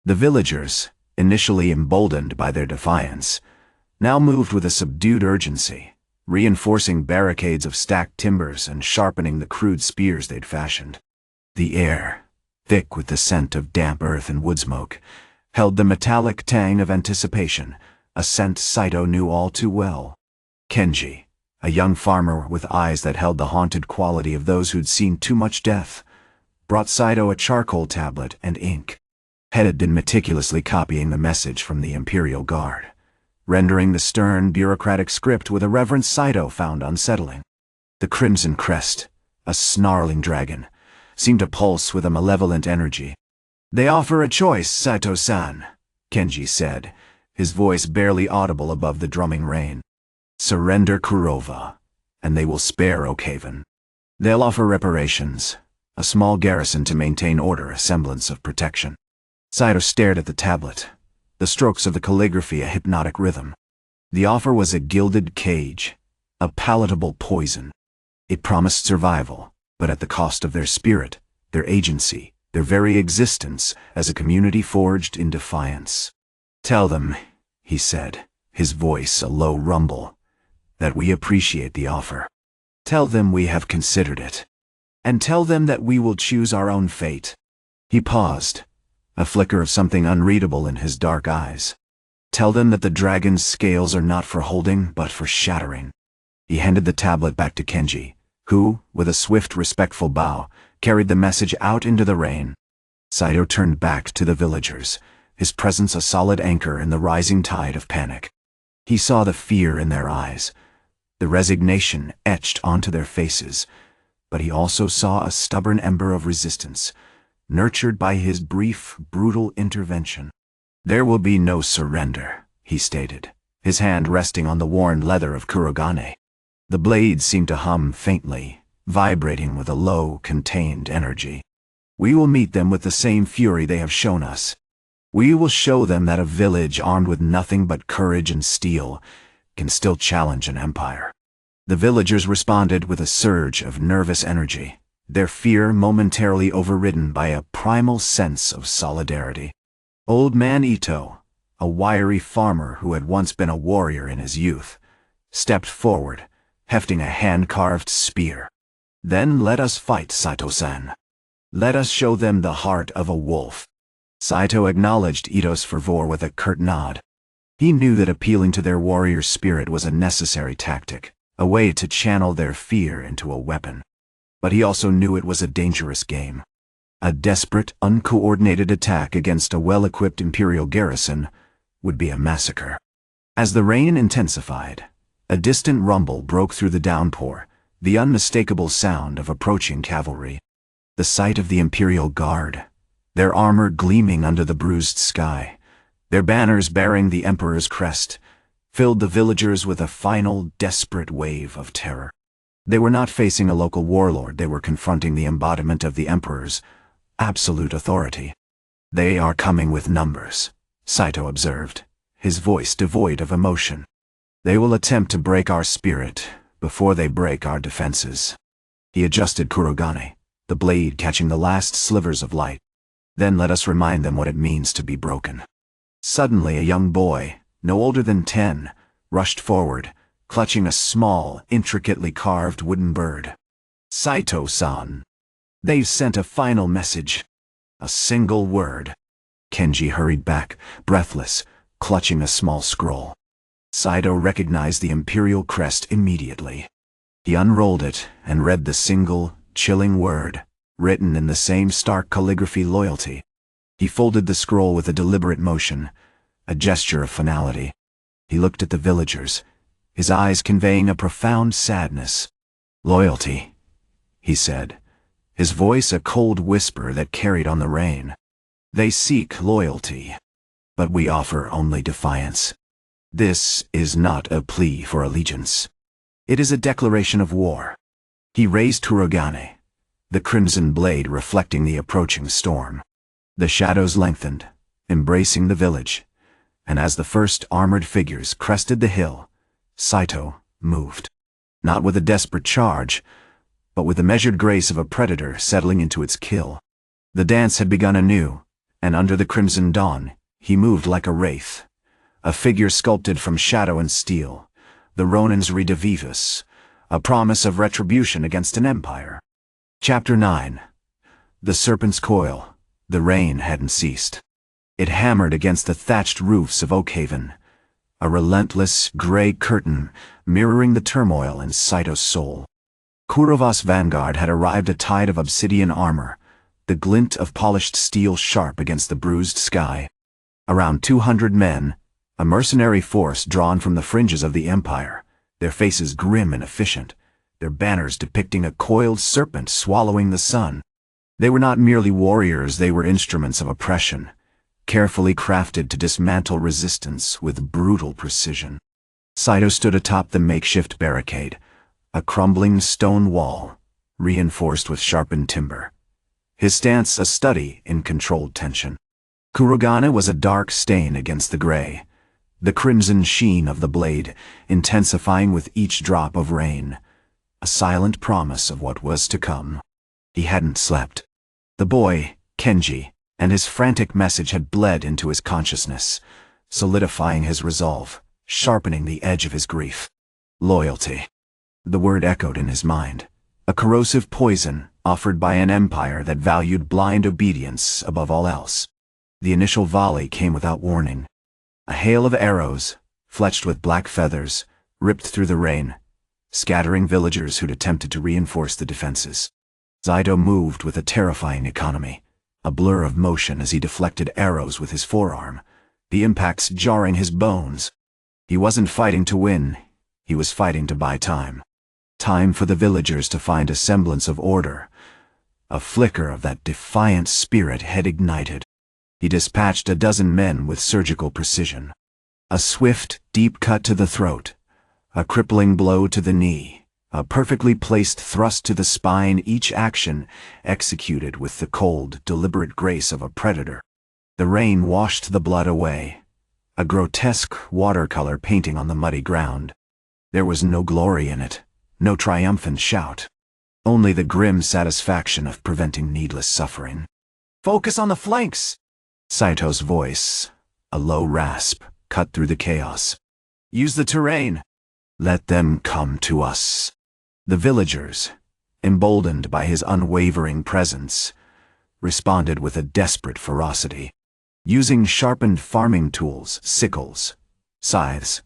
The villagers, initially emboldened by their defiance, now moved with a subdued urgency, reinforcing barricades of stacked timbers and sharpening the crude spears they'd fashioned. The air, thick with the scent of damp earth and wood smoke, held the metallic tang of anticipation, a scent Saito knew all too well. Kenji, a young farmer with eyes that held the haunted quality of those who'd seen too much death, brought Saito a charcoal tablet and ink. Head had been meticulously copying the message from the Imperial Guard, rendering the stern, bureaucratic script with a reverent Saito found unsettling. The crimson crest, a snarling dragon, seemed to pulse with a malevolent energy. "They offer a choice, Saito-san," Kenji said, his voice barely audible above the drumming rain. "Surrender Kurova, and they will spare Oakhaven. They'll offer reparations, a small garrison to maintain order, a semblance of protection." Saito stared at the tablet, the strokes of the calligraphy a hypnotic rhythm. The offer was a gilded cage, a palatable poison. It promised survival, but at the cost of their spirit, their agency, their very existence as a community forged in defiance. "Tell them," he said, his voice a low rumble, "that we appreciate the offer. Tell them we have considered it. And tell them that we will choose our own fate." He paused, a flicker of something unreadable in his dark eyes. "Tell them that the dragon's scales are not for holding, but for shattering." He handed the tablet back to Kenji, who, with a swift, respectful bow, carried the message out into the rain. Saito turned back to the villagers, his presence a solid anchor in the rising tide of panic. He saw the fear in their eyes, the resignation etched onto their faces, but he also saw a stubborn ember of resistance, nurtured by his brief, brutal intervention. "There will be no surrender," he stated, his hand resting on the worn leather of Kurogane. The blade seemed to hum faintly, vibrating with a low, contained energy. "We will meet them with the same fury they have shown us. We will show them that a village armed with nothing but courage and steel can still challenge an empire." The villagers responded with a surge of nervous energy, their fear momentarily overridden by a primal sense of solidarity. Old Man Ito, a wiry farmer who had once been a warrior in his youth, stepped forward, hefting a hand-carved spear. "Then let us fight, Saito-san. Let us show them the heart of a wolf." Saito acknowledged Ito's fervor with a curt nod. He knew that appealing to their warrior spirit was a necessary tactic, a way to channel their fear into a weapon. But he also knew it was a dangerous game. A desperate, uncoordinated attack against a well-equipped Imperial garrison would be a massacre. As the rain intensified, a distant rumble broke through the downpour, the unmistakable sound of approaching cavalry. The sight of the Imperial Guard, their armor gleaming under the bruised sky, their banners bearing the Emperor's crest, filled the villagers with a final, desperate wave of terror. They were not facing a local warlord, they were confronting the embodiment of the Emperor's absolute authority. "They are coming with numbers," Saito observed, his voice devoid of emotion. "They will attempt to break our spirit before they break our defenses." He adjusted Kurogane, the blade catching the last slivers of light. "Then let us remind them what it means to be broken." Suddenly a young boy, no older than 10, rushed forward, clutching a small, intricately carved wooden bird. "Saito-san. They've sent a final message. A single word." Kenji hurried back, breathless, clutching a small scroll. Saito recognized the Imperial crest immediately. He unrolled it and read the single, chilling word, written in the same stark calligraphy: loyalty. He folded the scroll with a deliberate motion, a gesture of finality. He looked at the villagers, his eyes conveying a profound sadness. "Loyalty," he said, his voice a cold whisper that carried on the rain. "They seek loyalty, but we offer only defiance. This is not a plea for allegiance. It is a declaration of war." He raised Kurogane, the crimson blade reflecting the approaching storm. The shadows lengthened, embracing the village, and as the first armored figures crested the hill, Saito moved. Not with a desperate charge, but with the measured grace of a predator settling into its kill. The dance had begun anew, and under the crimson dawn, he moved like a wraith, a figure sculpted from shadow and steel, the Ronin's Redivivus, a promise of retribution against an empire. Chapter 9. The Serpent's Coil. The rain hadn't ceased. It hammered against the thatched roofs of Oakhaven, a relentless, gray curtain mirroring the turmoil in Saito's soul. Kurova's vanguard had arrived, a tide of obsidian armor, the glint of polished steel sharp against the bruised sky. Around 200 men, A mercenary force drawn from the fringes of the empire, their faces grim and efficient, their banners depicting a coiled serpent swallowing the sun. They were not merely warriors, they were instruments of oppression, carefully crafted to dismantle resistance with brutal precision. Saito stood atop the makeshift barricade, a crumbling stone wall, reinforced with sharpened timber. His stance a study in controlled tension. Kurogane was a dark stain against the gray, the crimson sheen of the blade intensifying with each drop of rain, a silent promise of what was to come. He hadn't slept. The boy, Kenji, and his frantic message had bled into his consciousness, solidifying his resolve, sharpening the edge of his grief. Loyalty. The word echoed in his mind, a corrosive poison offered by an empire that valued blind obedience above all else. The initial volley came without warning. A hail of arrows, fletched with black feathers, ripped through the rain, scattering villagers who'd attempted to reinforce the defenses. Saito moved with a terrifying economy, a blur of motion as he deflected arrows with his forearm, the impacts jarring his bones. He wasn't fighting to win, he was fighting to buy time. Time for the villagers to find a semblance of order. A flicker of that defiant spirit had ignited. He dispatched a dozen men with surgical precision. A swift, deep cut to the throat, a crippling blow to the knee, a perfectly placed thrust to the spine, each action executed with the cold, deliberate grace of a predator. The rain washed the blood away, a grotesque watercolor painting on the muddy ground. There was no glory in it, no triumphant shout, only the grim satisfaction of preventing needless suffering. "Focus on the flanks!" Saito's voice, a low rasp, cut through the chaos. "Use the terrain. Let them come to us." The villagers, emboldened by his unwavering presence, responded with a desperate ferocity. Using sharpened farming tools, sickles, scythes,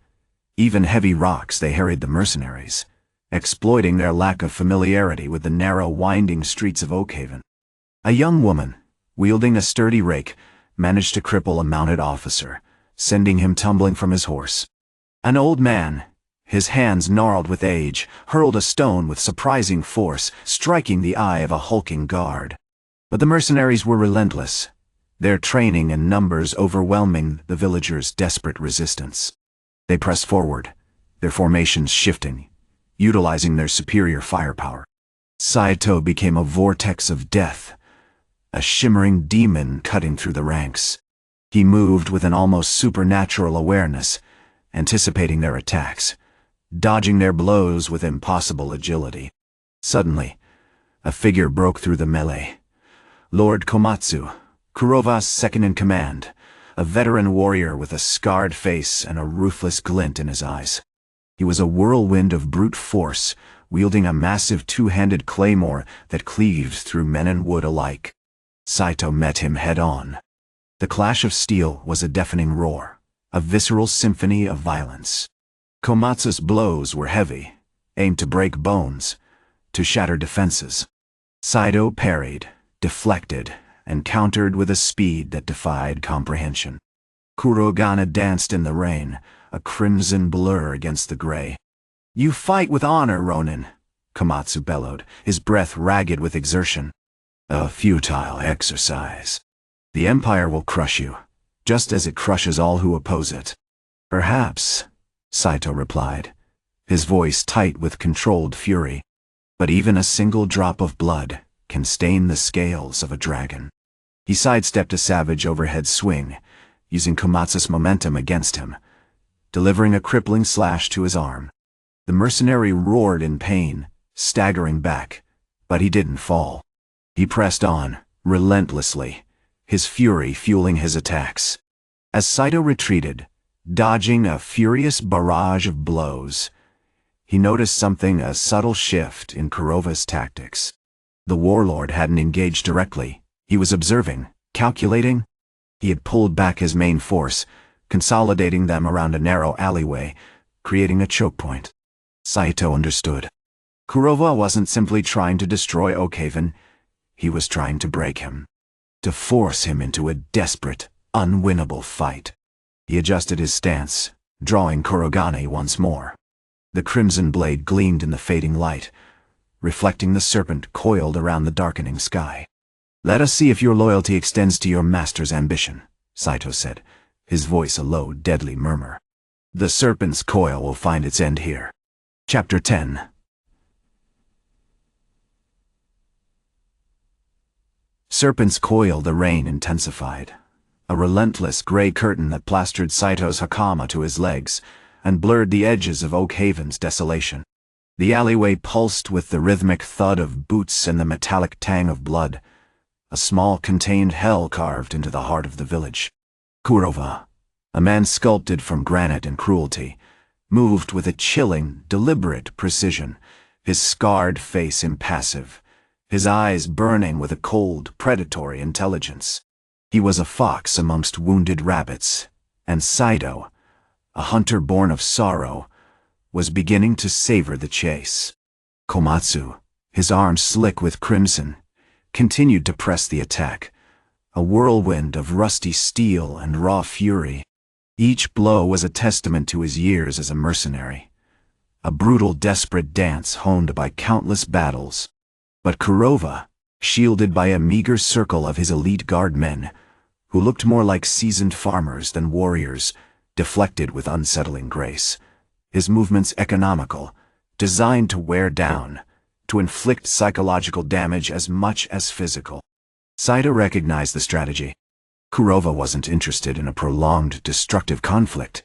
even heavy rocks, they harried the mercenaries, exploiting their lack of familiarity with the narrow, winding streets of Oakhaven. A young woman, wielding a sturdy rake, managed to cripple a mounted officer, sending him tumbling from his horse. An old man, his hands gnarled with age, hurled a stone with surprising force, striking the eye of a hulking guard. But the mercenaries were relentless, their training and numbers overwhelming the villagers' desperate resistance. They pressed forward, their formations shifting, utilizing their superior firepower. Saito became a vortex of death, a shimmering demon cutting through the ranks. He moved with an almost supernatural awareness, anticipating their attacks, dodging their blows with impossible agility. Suddenly, a figure broke through the melee. Lord Komatsu, Kurova's second-in-command, a veteran warrior with a scarred face and a ruthless glint in his eyes. He was a whirlwind of brute force, wielding a massive two-handed claymore that cleaved through men and wood alike. Saito met him head-on. The clash of steel was a deafening roar, a visceral symphony of violence. Komatsu's blows were heavy, aimed to break bones, to shatter defenses. Saito parried, deflected, and countered with a speed that defied comprehension. Kurogane danced in the rain, a crimson blur against the gray. "You fight with honor, Ronin," Komatsu bellowed, his breath ragged with exertion. "A futile exercise. The Empire will crush you, just as it crushes all who oppose it." "Perhaps," Saito replied, his voice tight with controlled fury. "But even a single drop of blood can stain the scales of a dragon." He sidestepped a savage overhead swing, using Komatsu's momentum against him, delivering a crippling slash to his arm. The mercenary roared in pain, staggering back, but he didn't fall. He pressed on, relentlessly, his fury fueling his attacks. As Saito retreated, dodging a furious barrage of blows, he noticed something, a subtle shift in Kurova's tactics. The warlord hadn't engaged directly. He was observing, calculating. He had pulled back his main force, consolidating them around a narrow alleyway, creating a choke point. Saito understood. Kurova wasn't simply trying to destroy Oakhaven, he was trying to break him, to force him into a desperate, unwinnable fight. He adjusted his stance, drawing Kurogane once more. The crimson blade gleamed in the fading light, reflecting the serpent coiled around the darkening sky. "Let us see if your loyalty extends to your master's ambition," Saito said, his voice a low, deadly murmur. "The serpent's coil will find its end here." Chapter 10. Serpent's coil. The rain intensified. A relentless gray curtain that plastered Saito's hakama to his legs and blurred the edges of Oakhaven's desolation. The alleyway pulsed with the rhythmic thud of boots and the metallic tang of blood, a small contained hell carved into the heart of the village. Kurova, a man sculpted from granite and cruelty, moved with a chilling, deliberate precision, his scarred face impassive, his eyes burning with a cold, predatory intelligence. He was a fox amongst wounded rabbits, and Saito, a hunter born of sorrow, was beginning to savor the chase. Komatsu, his arms slick with crimson, continued to press the attack, a whirlwind of rusty steel and raw fury. Each blow was a testament to his years as a mercenary, a brutal, desperate dance honed by countless battles. But Kurova, shielded by a meager circle of his elite guard men, who looked more like seasoned farmers than warriors, deflected with unsettling grace, his movements economical, designed to wear down, to inflict psychological damage as much as physical. Saito recognized the strategy. Kurova wasn't interested in a prolonged, destructive conflict.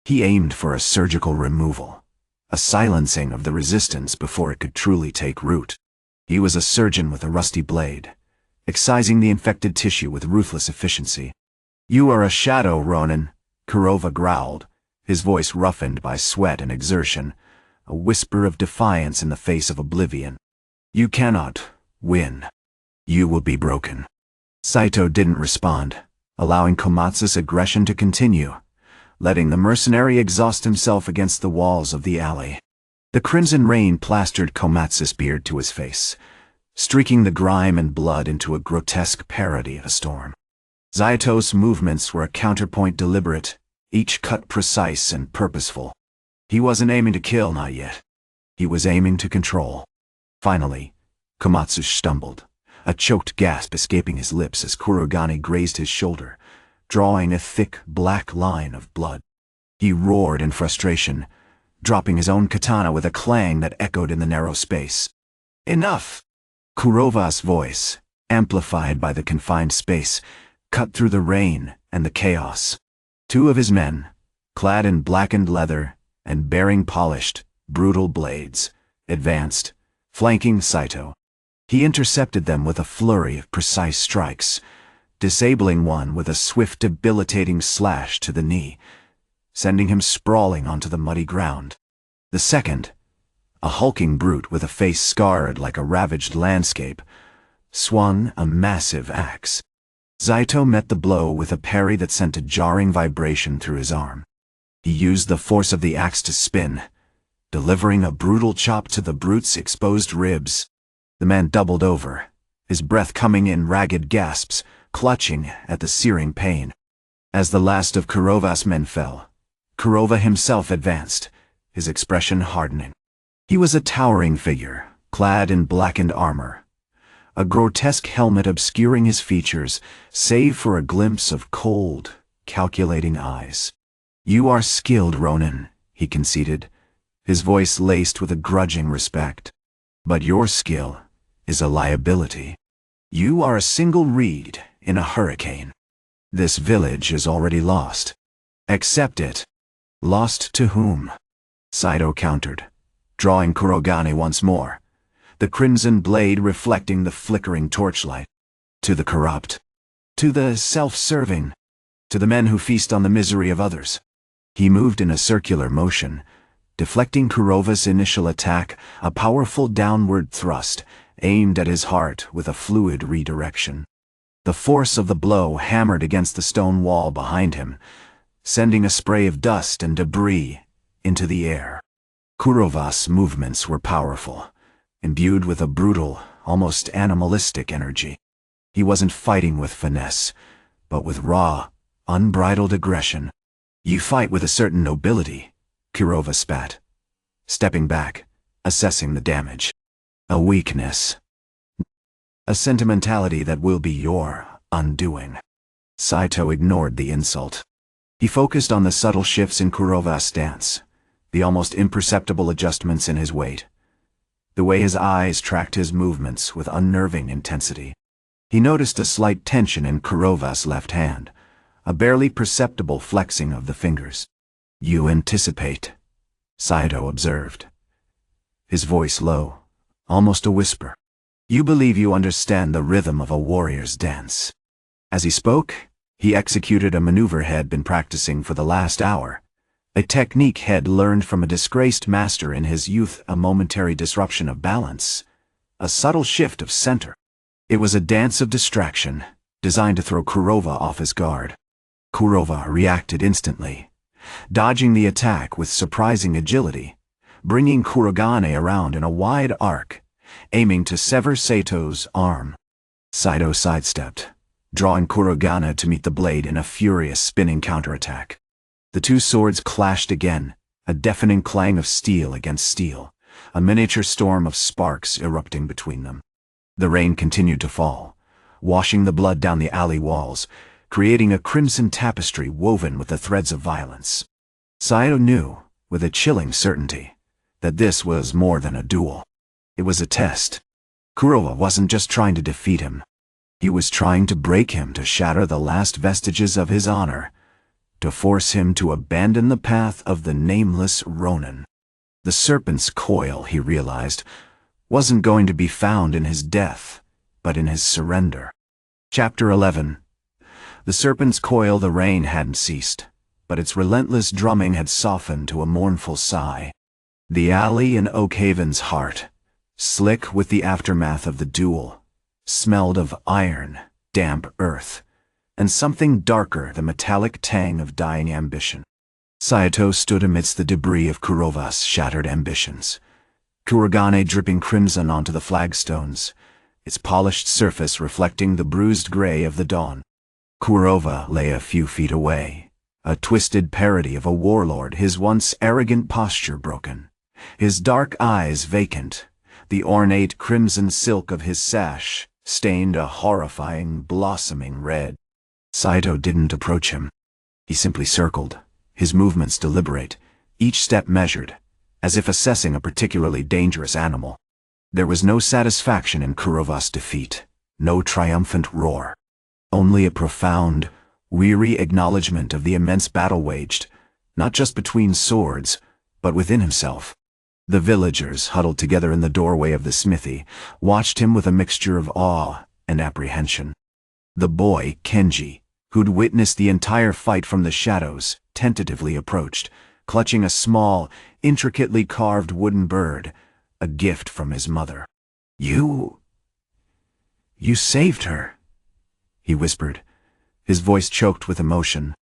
He aimed for a surgical removal, a silencing of the resistance before it could truly take root. He was a surgeon with a rusty blade, excising the infected tissue with ruthless efficiency. "You are a shadow, Ronin," Kurova growled, his voice roughened by sweat and exertion, a whisper of defiance in the face of oblivion. "You cannot win. You will be broken." Saito didn't respond, allowing Komatsu's aggression to continue, letting the mercenary exhaust himself against the walls of the alley. The crimson rain plastered Komatsu's beard to his face, streaking the grime and blood into a grotesque parody of a storm. Saito's movements were a counterpoint deliberate, each cut precise and purposeful. He wasn't aiming to kill, not yet. He was aiming to control. Finally, Komatsu stumbled, a choked gasp escaping his lips as Kurogane grazed his shoulder, drawing a thick, black line of blood. He roared in frustration, dropping his own katana with a clang that echoed in the narrow space. "Enough!" Kurova's voice, amplified by the confined space, cut through the rain and the chaos. Two of his men, clad in blackened leather and bearing polished, brutal blades, advanced, flanking Saito. He intercepted them with a flurry of precise strikes, disabling one with a swift, debilitating slash to the knee, sending him sprawling onto the muddy ground. The second, a hulking brute with a face scarred like a ravaged landscape, swung a massive axe. Saito met the blow with a parry that sent a jarring vibration through his arm. He used the force of the axe to spin, delivering a brutal chop to the brute's exposed ribs. The man doubled over, his breath coming in ragged gasps, clutching at the searing pain. As the last of Kurova's men fell, Kurova himself advanced, his expression hardening. He was a towering figure, clad in blackened armor, a grotesque helmet obscuring his features, save for a glimpse of cold, calculating eyes. "You are skilled, Ronin," he conceded, his voice laced with a grudging respect. "But your skill is a liability. You are a single reed in a hurricane. This village is already lost. Accept it." "Lost to whom?" Saito countered, drawing Kurogane once more, the crimson blade reflecting the flickering torchlight. "To the corrupt. To the self-serving. To the men who feast on the misery of others." He moved in a circular motion, deflecting Kurova's initial attack, a powerful downward thrust, aimed at his heart with a fluid redirection. The force of the blow hammered against the stone wall behind him, sending a spray of dust and debris into the air. Kurova's movements were powerful, imbued with a brutal, almost animalistic energy. He wasn't fighting with finesse, but with raw, unbridled aggression. You fight with a certain nobility, Kurova spat, stepping back, assessing the damage. A weakness. A sentimentality that will be your undoing. Saito ignored the insult. He focused on the subtle shifts in Kurova's stance, the almost imperceptible adjustments in his weight, the way his eyes tracked his movements with unnerving intensity. He noticed a slight tension in Kurova's left hand, a barely perceptible flexing of the fingers. You anticipate, Saito observed, his voice low, almost a whisper. You believe you understand the rhythm of a warrior's dance. As he spoke, he executed a maneuver he'd been practicing for the last hour, a technique he'd learned from a disgraced master in his youth, a momentary disruption of balance, a subtle shift of center. It was a dance of distraction, designed to throw Kurova off his guard. Kurova reacted instantly, dodging the attack with surprising agility, bringing Kurogane around in a wide arc, aiming to sever Saito's arm. Saito sidestepped, drawing Kurogane to meet the blade in a furious spinning counterattack. The two swords clashed again, a deafening clang of steel against steel, a miniature storm of sparks erupting between them. The rain continued to fall, washing the blood down the alley walls, creating a crimson tapestry woven with the threads of violence. Saito knew, with a chilling certainty, that this was more than a duel. It was a test. Kurova wasn't just trying to defeat him. He was trying to break him, to shatter the last vestiges of his honor, to force him to abandon the path of the nameless Ronin. The serpent's coil, he realized, wasn't going to be found in his death, but in his surrender. Chapter 11. The serpent's coil. The rain hadn't ceased, but its relentless drumming had softened to a mournful sigh. The alley in Oakhaven's heart, slick with the aftermath of the duel, smelled of iron, damp earth, and something darker, the metallic tang of dying ambition. Saito stood amidst the debris of Kurova's shattered ambitions, Kurogane dripping crimson onto the flagstones, its polished surface reflecting the bruised gray of the dawn. Kurova lay a few feet away, a twisted parody of a warlord, his once arrogant posture broken, his dark eyes vacant, the ornate crimson silk of his sash stained a horrifying, blossoming red. Saito didn't approach him. He simply circled, his movements deliberate, each step measured, as if assessing a particularly dangerous animal. There was no satisfaction in Kurova's defeat, no triumphant roar. Only a profound, weary acknowledgement of the immense battle waged, not just between swords, but within himself. The villagers, huddled together in the doorway of the smithy, watched him with a mixture of awe and apprehension. The boy, Kenji, who'd witnessed the entire fight from the shadows, tentatively approached, clutching a small, intricately carved wooden bird, a gift from his mother. You saved her," he whispered, his voice choked with emotion.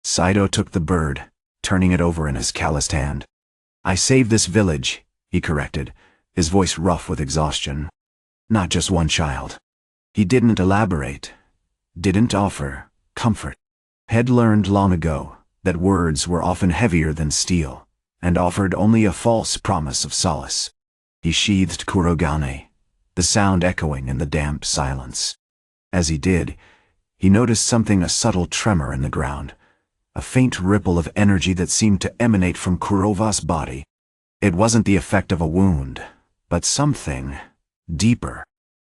Saito took the bird, turning it over in his calloused hand. "I saved this village," he corrected, his voice rough with exhaustion. "Not just one child." He didn't elaborate, didn't offer comfort. Had learned long ago that words were often heavier than steel, and offered only a false promise of solace. He sheathed Kurogane, the sound echoing in the damp silence. As he did, he noticed something, a subtle tremor in the ground, a faint ripple of energy that seemed to emanate from Kurova's body. It wasn't the effect of a wound, but something deeper.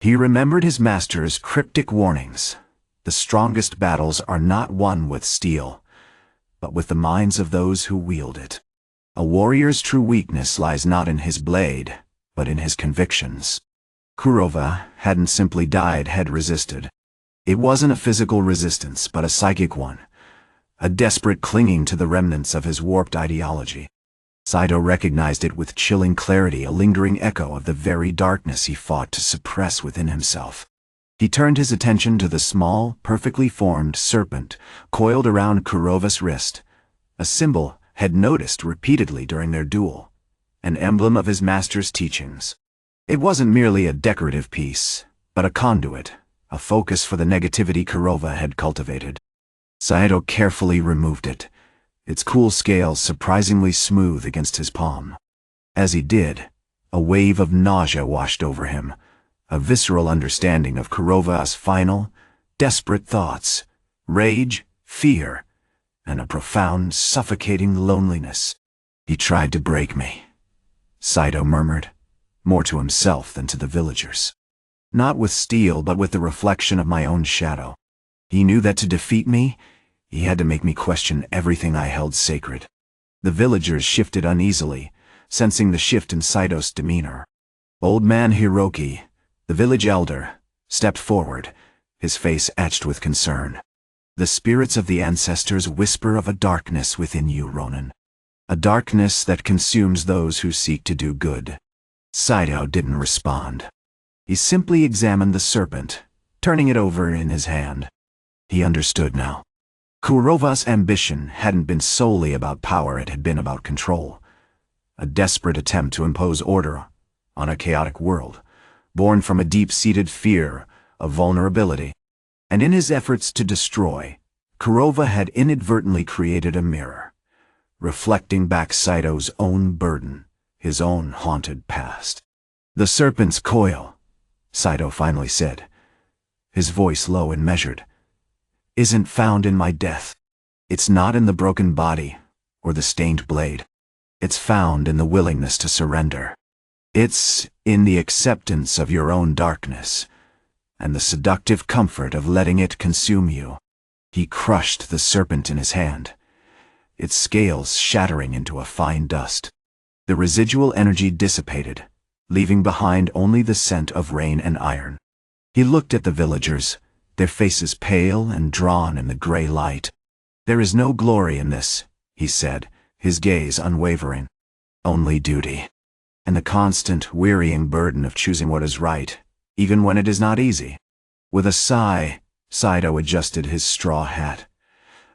He remembered his master's cryptic warnings. The strongest battles are not won with steel, but with the minds of those who wield it. A warrior's true weakness lies not in his blade, but in his convictions. Kurova hadn't simply died, had resisted. It wasn't a physical resistance, but a psychic one, a desperate clinging to the remnants of his warped ideology. Saito recognized it with chilling clarity, a lingering echo of the very darkness he fought to suppress within himself. He turned his attention to the small, perfectly formed serpent coiled around Kurova's wrist, a symbol had noticed repeatedly during their duel, an emblem of his master's teachings. It wasn't merely a decorative piece, but a conduit, a focus for the negativity Kurova had cultivated. Saito carefully removed it, its cool scales surprisingly smooth against his palm. As he did, a wave of nausea washed over him, a visceral understanding of Kurova's final, desperate thoughts, rage, fear, and a profound, suffocating loneliness. "He tried to break me," Saito murmured, more to himself than to the villagers. "Not with steel, but with the reflection of my own shadow. He knew that to defeat me, he had to make me question everything I held sacred." The villagers shifted uneasily, sensing the shift in Saito's demeanor. Old man Hiroki, the village elder, stepped forward, his face etched with concern. "The spirits of the ancestors whisper of a darkness within you, Ronin. A darkness that consumes those who seek to do good." Saito didn't respond. He simply examined the serpent, turning it over in his hand. He understood now. Kurova's ambition hadn't been solely about power, it had been about control. A desperate attempt to impose order on a chaotic world, born from a deep-seated fear of vulnerability. And in his efforts to destroy, Kurova had inadvertently created a mirror, reflecting back Saito's own burden, his own haunted past. "The serpent's coil," Saito finally said, his voice low and measured, "isn't found in my death. It's not in the broken body or the stained blade. It's found in the willingness to surrender. It's in the acceptance of your own darkness, and the seductive comfort of letting it consume you." He crushed the serpent in his hand, its scales shattering into a fine dust. The residual energy dissipated, leaving behind only the scent of rain and iron. He looked at the villagers, their faces pale and drawn in the gray light. "There is no glory in this," he said, his gaze unwavering. "Only duty. And the constant, wearying burden of choosing what is right, even when it is not easy." With a sigh, Saito adjusted his straw hat,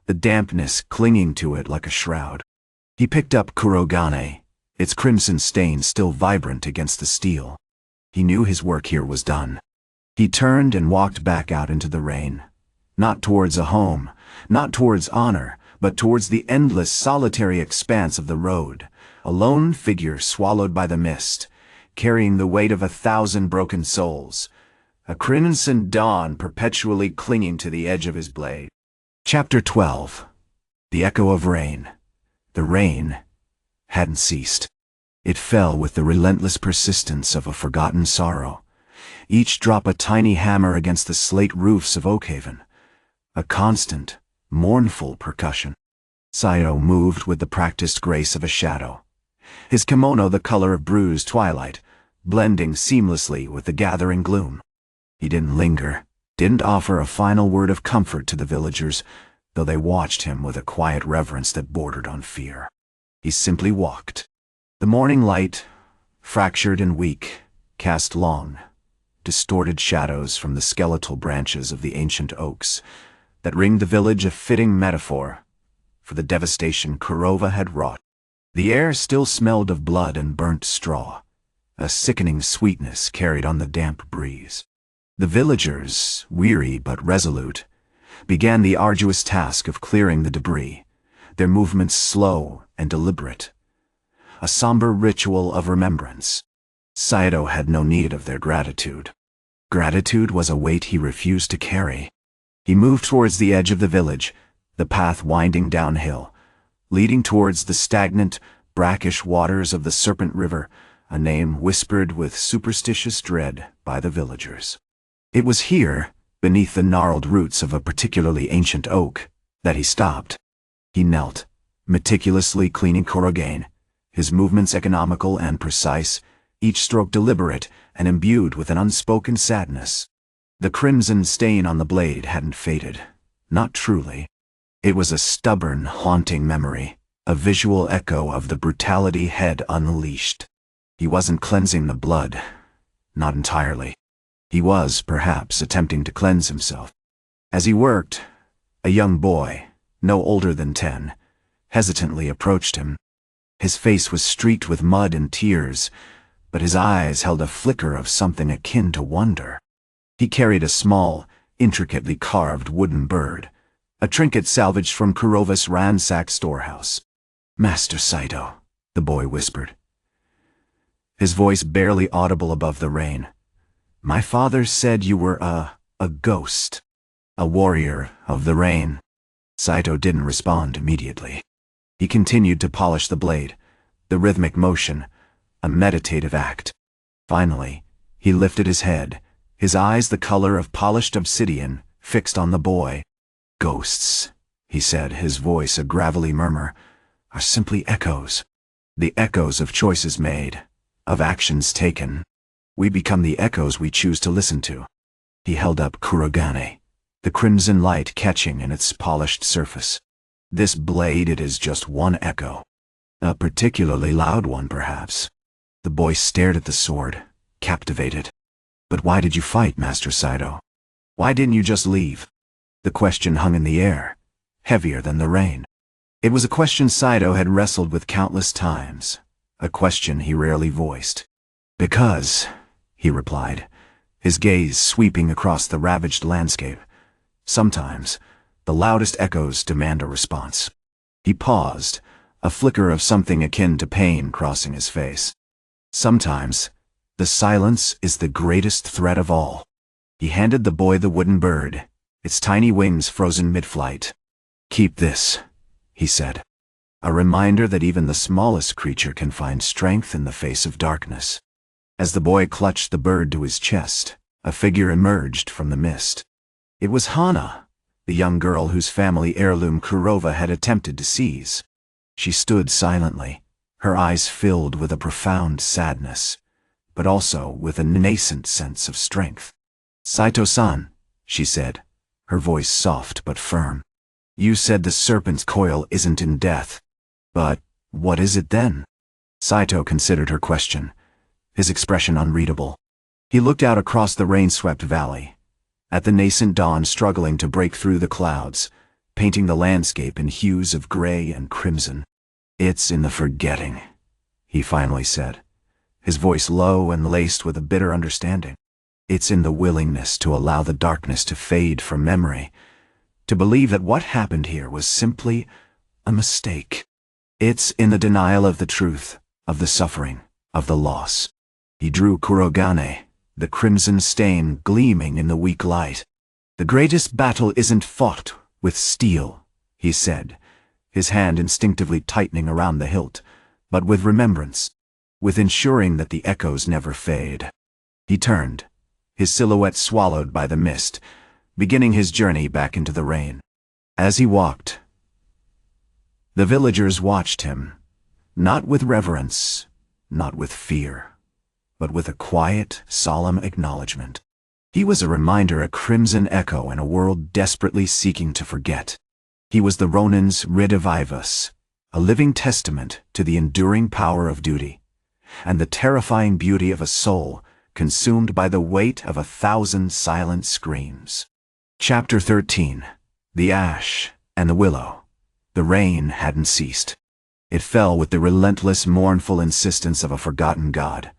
the dampness clinging to it like a shroud. He picked up Kurogane, its crimson stain still vibrant against the steel. He knew his work here was done. He turned and walked back out into the rain, not towards a home, not towards honor, but towards the endless, solitary expanse of the road, a lone figure swallowed by the mist, carrying the weight of 1,000 broken souls, a crimson dawn perpetually clinging to the edge of his blade. Chapter 12. The Echo of Rain. The rain hadn't ceased. It fell with the relentless persistence of a forgotten sorrow, each drop a tiny hammer against the slate roofs of Oakhaven, a constant, mournful percussion. Saito moved with the practiced grace of a shadow, his kimono the color of bruised twilight, blending seamlessly with the gathering gloom. He didn't linger, didn't offer a final word of comfort to the villagers, though they watched him with a quiet reverence that bordered on fear. He simply walked. The morning light, fractured and weak, cast long, distorted shadows from the skeletal branches of the ancient oaks that ringed the village, a fitting metaphor for the devastation Kurova had wrought. The air still smelled of blood and burnt straw, a sickening sweetness carried on the damp breeze. The villagers, weary but resolute, began the arduous task of clearing the debris, their movements slow and deliberate, a somber ritual of remembrance. Saito had no need of their gratitude. Gratitude was a weight he refused to carry. He moved towards the edge of the village, the path winding downhill, leading towards the stagnant, brackish waters of the Serpent River, a name whispered with superstitious dread by the villagers. It was here, beneath the gnarled roots of a particularly ancient oak, that he stopped. He knelt, meticulously cleaning Kurogane, his movements economical and precise, each stroke deliberate and imbued with an unspoken sadness. The crimson stain on the blade hadn't faded, not truly. It was a stubborn, haunting memory, a visual echo of the brutality had unleashed. He wasn't cleansing the blood, not entirely. He was, perhaps, attempting to cleanse himself. As he worked, a young boy, no older than 10, hesitantly approached him. His face was streaked with mud and tears, but his eyes held a flicker of something akin to wonder. He carried a small, intricately carved wooden bird, a trinket salvaged from Kurova's ransacked storehouse. "Master Saito," the boy whispered, his voice barely audible above the rain. "My father said you were a ghost, a warrior of the rain." Saito didn't respond immediately. He continued to polish the blade, the rhythmic motion, a meditative act. Finally, he lifted his head, his eyes the color of polished obsidian, fixed on the boy. "Ghosts," he said, his voice a gravelly murmur, "are simply echoes. The echoes of choices made, of actions taken. We become the echoes we choose to listen to." He held up Kurogane, the crimson light catching in its polished surface. "This blade, it is just one echo. A particularly loud one, perhaps." The boy stared at the sword, captivated. "But why did you fight, Master Saito? Why didn't you just leave?" The question hung in the air, heavier than the rain. It was a question Saito had wrestled with countless times, a question he rarely voiced. "Because," he replied, his gaze sweeping across the ravaged landscape, "sometimes the loudest echoes demand a response." He paused, a flicker of something akin to pain crossing his face. "Sometimes the silence is the greatest threat of all." He handed the boy the wooden bird, its tiny wings frozen mid-flight. "Keep this," he said. "A reminder that even the smallest creature can find strength in the face of darkness." As the boy clutched the bird to his chest, a figure emerged from the mist. It was Hana, the young girl whose family heirloom Kurova had attempted to seize. She stood silently, her eyes filled with a profound sadness, but also with a nascent sense of strength. "Saito-san," she said, her voice soft but firm. "You said the serpent's coil isn't in death. But what is it then?" Saito considered her question, his expression unreadable. He looked out across the rain-swept valley, at the nascent dawn struggling to break through the clouds, painting the landscape in hues of gray and crimson. "It's in the forgetting," he finally said, his voice low and laced with a bitter understanding. "It's in the willingness to allow the darkness to fade from memory, to believe that what happened here was simply a mistake. It's in the denial of the truth, of the suffering, of the loss." He drew Kurogane, the crimson stain gleaming in the weak light. "The greatest battle isn't fought with steel," he said, his hand instinctively tightening around the hilt, "but with remembrance, with ensuring that the echoes never fade." He turned, his silhouette swallowed by the mist, beginning his journey back into the rain. As he walked, the villagers watched him, not with reverence, not with fear, but with a quiet, solemn acknowledgement. He was a reminder, a crimson echo in a world desperately seeking to forget. He was the Ronin's Redivivus, a living testament to the enduring power of duty, and the terrifying beauty of a soul consumed by the weight of 1,000 silent screams. Chapter 13. The Ash and the Willow. The rain hadn't ceased. It fell with the relentless, mournful insistence of a forgotten god,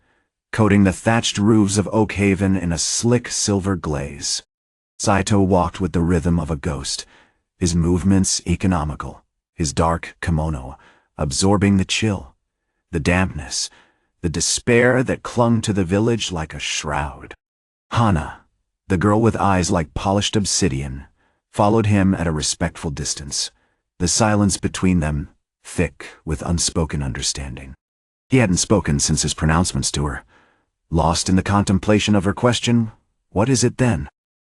coating the thatched roofs of Oakhaven in a slick silver glaze. Saito walked with the rhythm of a ghost, his movements economical, his dark kimono absorbing the chill, the dampness, the despair that clung to the village like a shroud. Hana, the girl with eyes like polished obsidian, followed him at a respectful distance, the silence between them thick with unspoken understanding. He hadn't spoken since his pronouncements to her. Lost in the contemplation of her question, "What is it then?"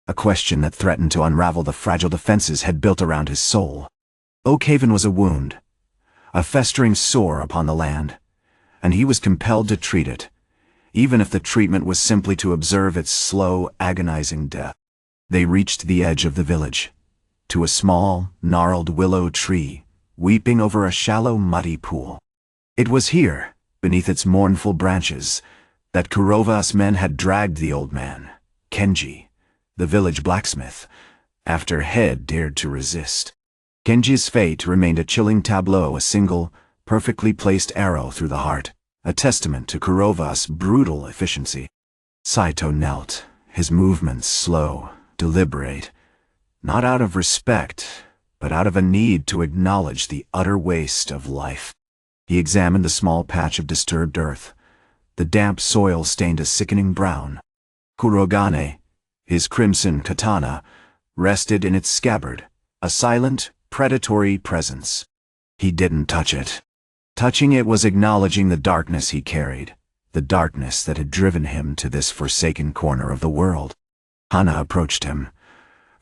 A question that threatened to unravel the fragile defenses had built around his soul. Oakhaven was a wound, a festering sore upon the land, and he was compelled to treat it, even if the treatment was simply to observe its slow, agonizing death. They reached the edge of the village, to a small, gnarled willow tree, weeping over a shallow, muddy pool. It was here, beneath its mournful branches, that Kurova's men had dragged the old man, Kenji, the village blacksmith, after Head dared to resist. Kenji's fate remained a chilling tableau, a single, perfectly placed arrow through the heart, a testament to Kurova's brutal efficiency. Saito knelt, his movements slow, deliberate, not out of respect, but out of a need to acknowledge the utter waste of life. He examined the small patch of disturbed earth. The damp soil stained a sickening brown. Kurogane, his crimson katana, rested in its scabbard, a silent, predatory presence. He didn't touch it. Touching it was acknowledging the darkness he carried, the darkness that had driven him to this forsaken corner of the world. Hana approached him,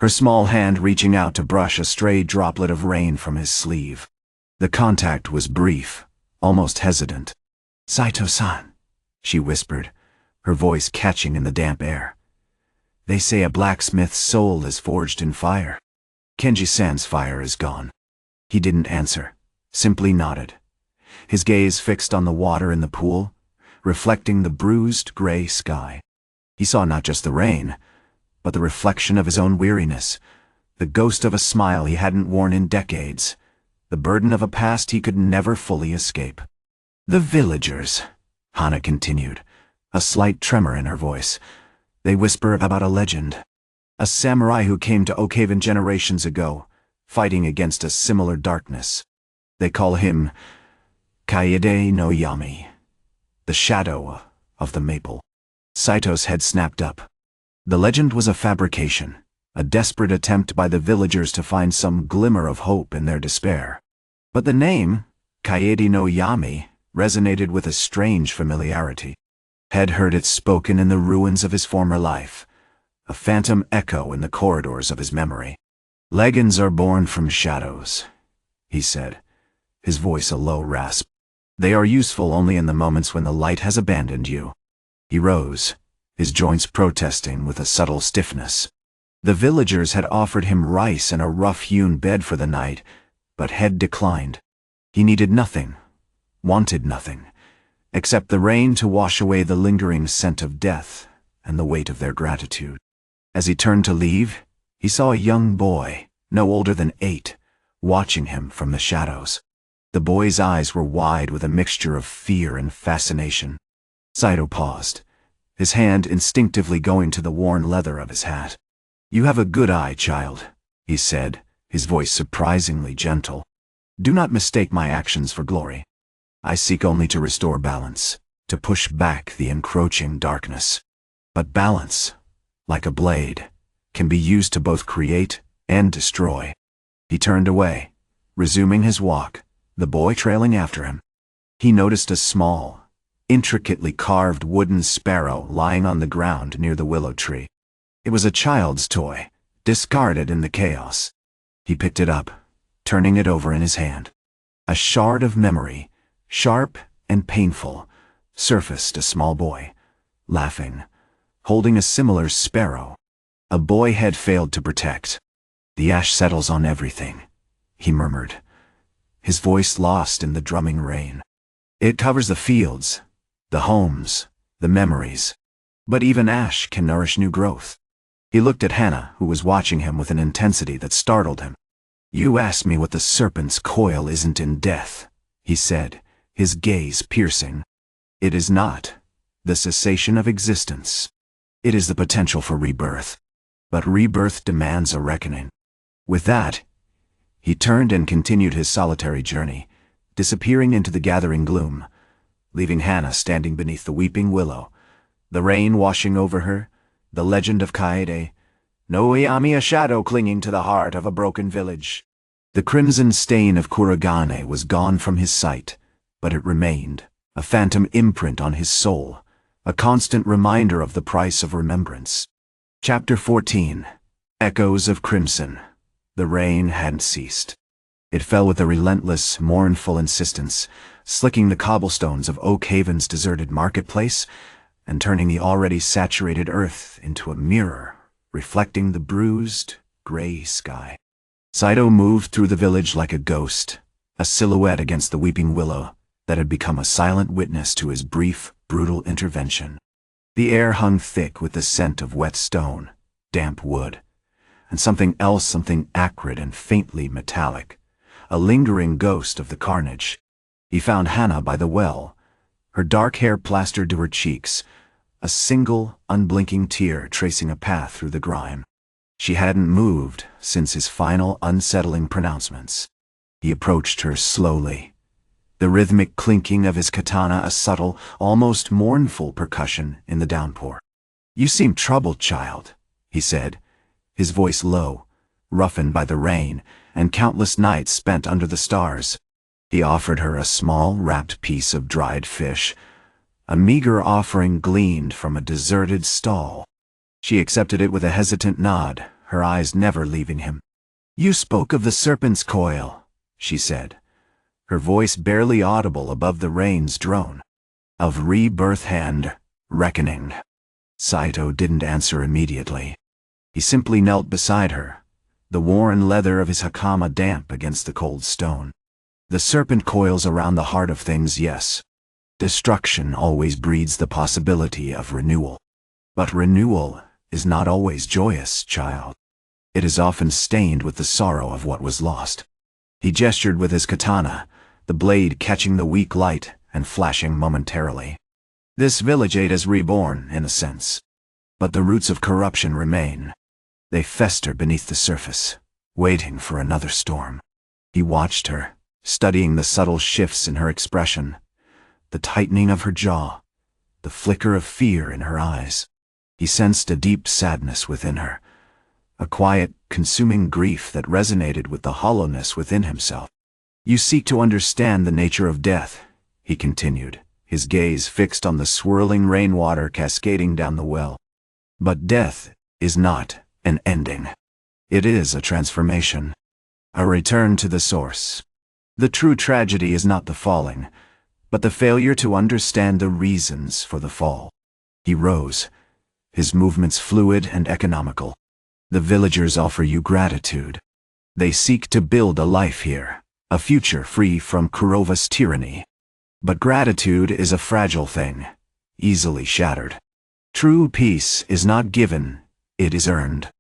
her small hand reaching out to brush a stray droplet of rain from his sleeve. The contact was brief, almost hesitant. "Saito-san," she whispered, her voice catching in the damp air. "They say a blacksmith's soul is forged in fire. Kenji-san's fire is gone." He didn't answer, simply nodded, his gaze fixed on the water in the pool, reflecting the bruised gray sky. He saw not just the rain, but the reflection of his own weariness, the ghost of a smile he hadn't worn in decades, the burden of a past he could never fully escape. "The villagers," Hana continued, a slight tremor in her voice. "They whisper about a legend. A samurai who came to Oakhaven generations ago, fighting against a similar darkness. They call him Kaede no Yami, the shadow of the maple." Saito's head snapped up. The legend was a fabrication, a desperate attempt by the villagers to find some glimmer of hope in their despair. But the name, Kaede no Yami, resonated with a strange familiarity. Had heard it spoken in the ruins of his former life, a phantom echo in the corridors of his memory. "Legends are born from shadows," he said, his voice a low rasp. "They are useful only in the moments when the light has abandoned you." He rose, his joints protesting with a subtle stiffness. The villagers had offered him rice and a rough-hewn bed for the night, but had declined. He needed nothing, wanted nothing, except the rain to wash away the lingering scent of death and the weight of their gratitude. As he turned to leave, he saw a young boy, no older than 8, watching him from the shadows. The boy's eyes were wide with a mixture of fear and fascination. Saito paused, his hand instinctively going to the worn leather of his hat. "You have a good eye, child," he said, his voice surprisingly gentle. "Do not mistake my actions for glory. I seek only to restore balance, to push back the encroaching darkness. But balance, like a blade, can be used to both create and destroy." He turned away, resuming his walk, the boy trailing after him. He noticed a small, intricately carved wooden sparrow lying on the ground near the willow tree. It was a child's toy, discarded in the chaos. He picked it up, turning it over in his hand. A shard of memory, sharp and painful, surfaced a small boy, laughing, holding a similar sparrow. A boy had failed to protect. "The ash settles on everything," he murmured, his voice lost in the drumming rain. "It covers the fields, the homes, the memories. But even ash can nourish new growth." He looked at Hana, who was watching him with an intensity that startled him. "You asked me what the serpent's coil isn't in death," he said, his gaze piercing. "It is not the cessation of existence. It is the potential for rebirth. But rebirth demands a reckoning." With that, he turned and continued his solitary journey, disappearing into the gathering gloom, leaving Hana standing beneath the weeping willow, the rain washing over her, the legend of Kaede no Yami, a shadow clinging to the heart of a broken village. The crimson stain of Kurogane was gone from his sight, but it remained, a phantom imprint on his soul, a constant reminder of the price of remembrance. Chapter 14. Echoes of Crimson. The rain hadn't ceased. It fell with a relentless, mournful insistence, slicking the cobblestones of Oakhaven's deserted marketplace and turning the already saturated earth into a mirror, reflecting the bruised, gray sky. Saito moved through the village like a ghost, a silhouette against the weeping willow that had become a silent witness to his brief, brutal intervention. The air hung thick with the scent of wet stone, damp wood, and something else, something acrid and faintly metallic, a lingering ghost of the carnage. He found Hana by the well, her dark hair plastered to her cheeks, a single, unblinking tear tracing a path through the grime. She hadn't moved since his final unsettling pronouncements. He approached her slowly, the rhythmic clinking of his katana a subtle, almost mournful percussion in the downpour. "You seem troubled, child," he said, his voice low, roughened by the rain and countless nights spent under the stars. He offered her a small, wrapped piece of dried fish. A meager offering gleaned from a deserted stall. She accepted it with a hesitant nod, her eyes never leaving him. "You spoke of the serpent's coil," she said, her voice barely audible above the rain's drone. "Of rebirth and reckoning." Saito didn't answer immediately. He simply knelt beside her, the worn leather of his hakama damp against the cold stone. "The serpent coils around the heart of things, yes. Destruction always breeds the possibility of renewal. But renewal is not always joyous, child. It is often stained with the sorrow of what was lost." He gestured with his katana, the blade catching the weak light and flashing momentarily. "This village aid is reborn, in a sense. But the roots of corruption remain. They fester beneath the surface, waiting for another storm." He watched her, studying the subtle shifts in her expression, the tightening of her jaw, the flicker of fear in her eyes. He sensed a deep sadness within her, a quiet, consuming grief that resonated with the hollowness within himself. "You seek to understand the nature of death," he continued, his gaze fixed on the swirling rainwater cascading down the well. "But death is not an ending. It is a transformation, a return to the source. The true tragedy is not the falling, but the failure to understand the reasons for the fall." He rose, his movements fluid and economical. "The villagers offer you gratitude. They seek to build a life here, a future free from Kurova's tyranny. But gratitude is a fragile thing, easily shattered. True peace is not given, it is earned.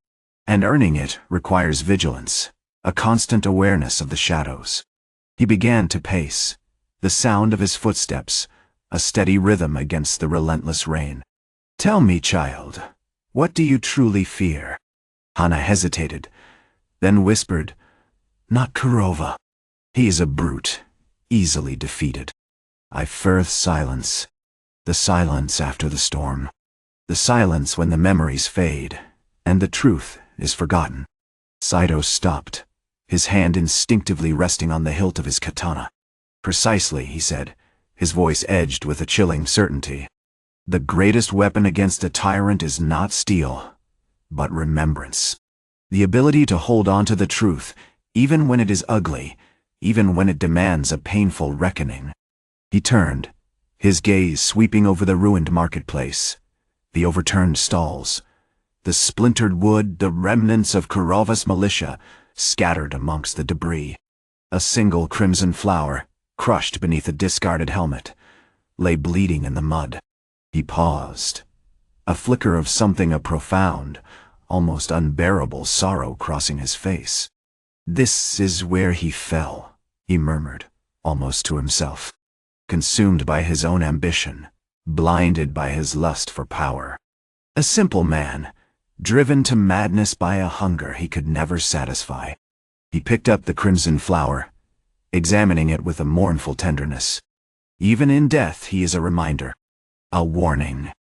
And earning it requires vigilance, a constant awareness of the shadows." He began to pace, the sound of his footsteps, a steady rhythm against the relentless rain. "Tell me, child, what do you truly fear?" Hana hesitated, then whispered, "Not Kurova. He is a brute, easily defeated. I fear silence, the silence after the storm, the silence when the memories fade, and the truth is forgotten." Saito stopped, his hand instinctively resting on the hilt of his katana. "Precisely," he said, his voice edged with a chilling certainty. "The greatest weapon against a tyrant is not steel, but remembrance. The ability to hold on to the truth, even when it is ugly, even when it demands a painful reckoning." He turned, his gaze sweeping over the ruined marketplace, the overturned stalls, the splintered wood, the remnants of Kurova's militia scattered amongst the debris. A single crimson flower, crushed beneath a discarded helmet, lay bleeding in the mud. He paused, a flicker of something of profound, almost unbearable sorrow crossing his face. "This is where he fell," he murmured, almost to himself, consumed by his own ambition, blinded by his lust for power. A simple man, driven to madness by a hunger he could never satisfy. He picked up the crimson flower, examining it with a mournful tenderness. Even in death he is a reminder, a warning.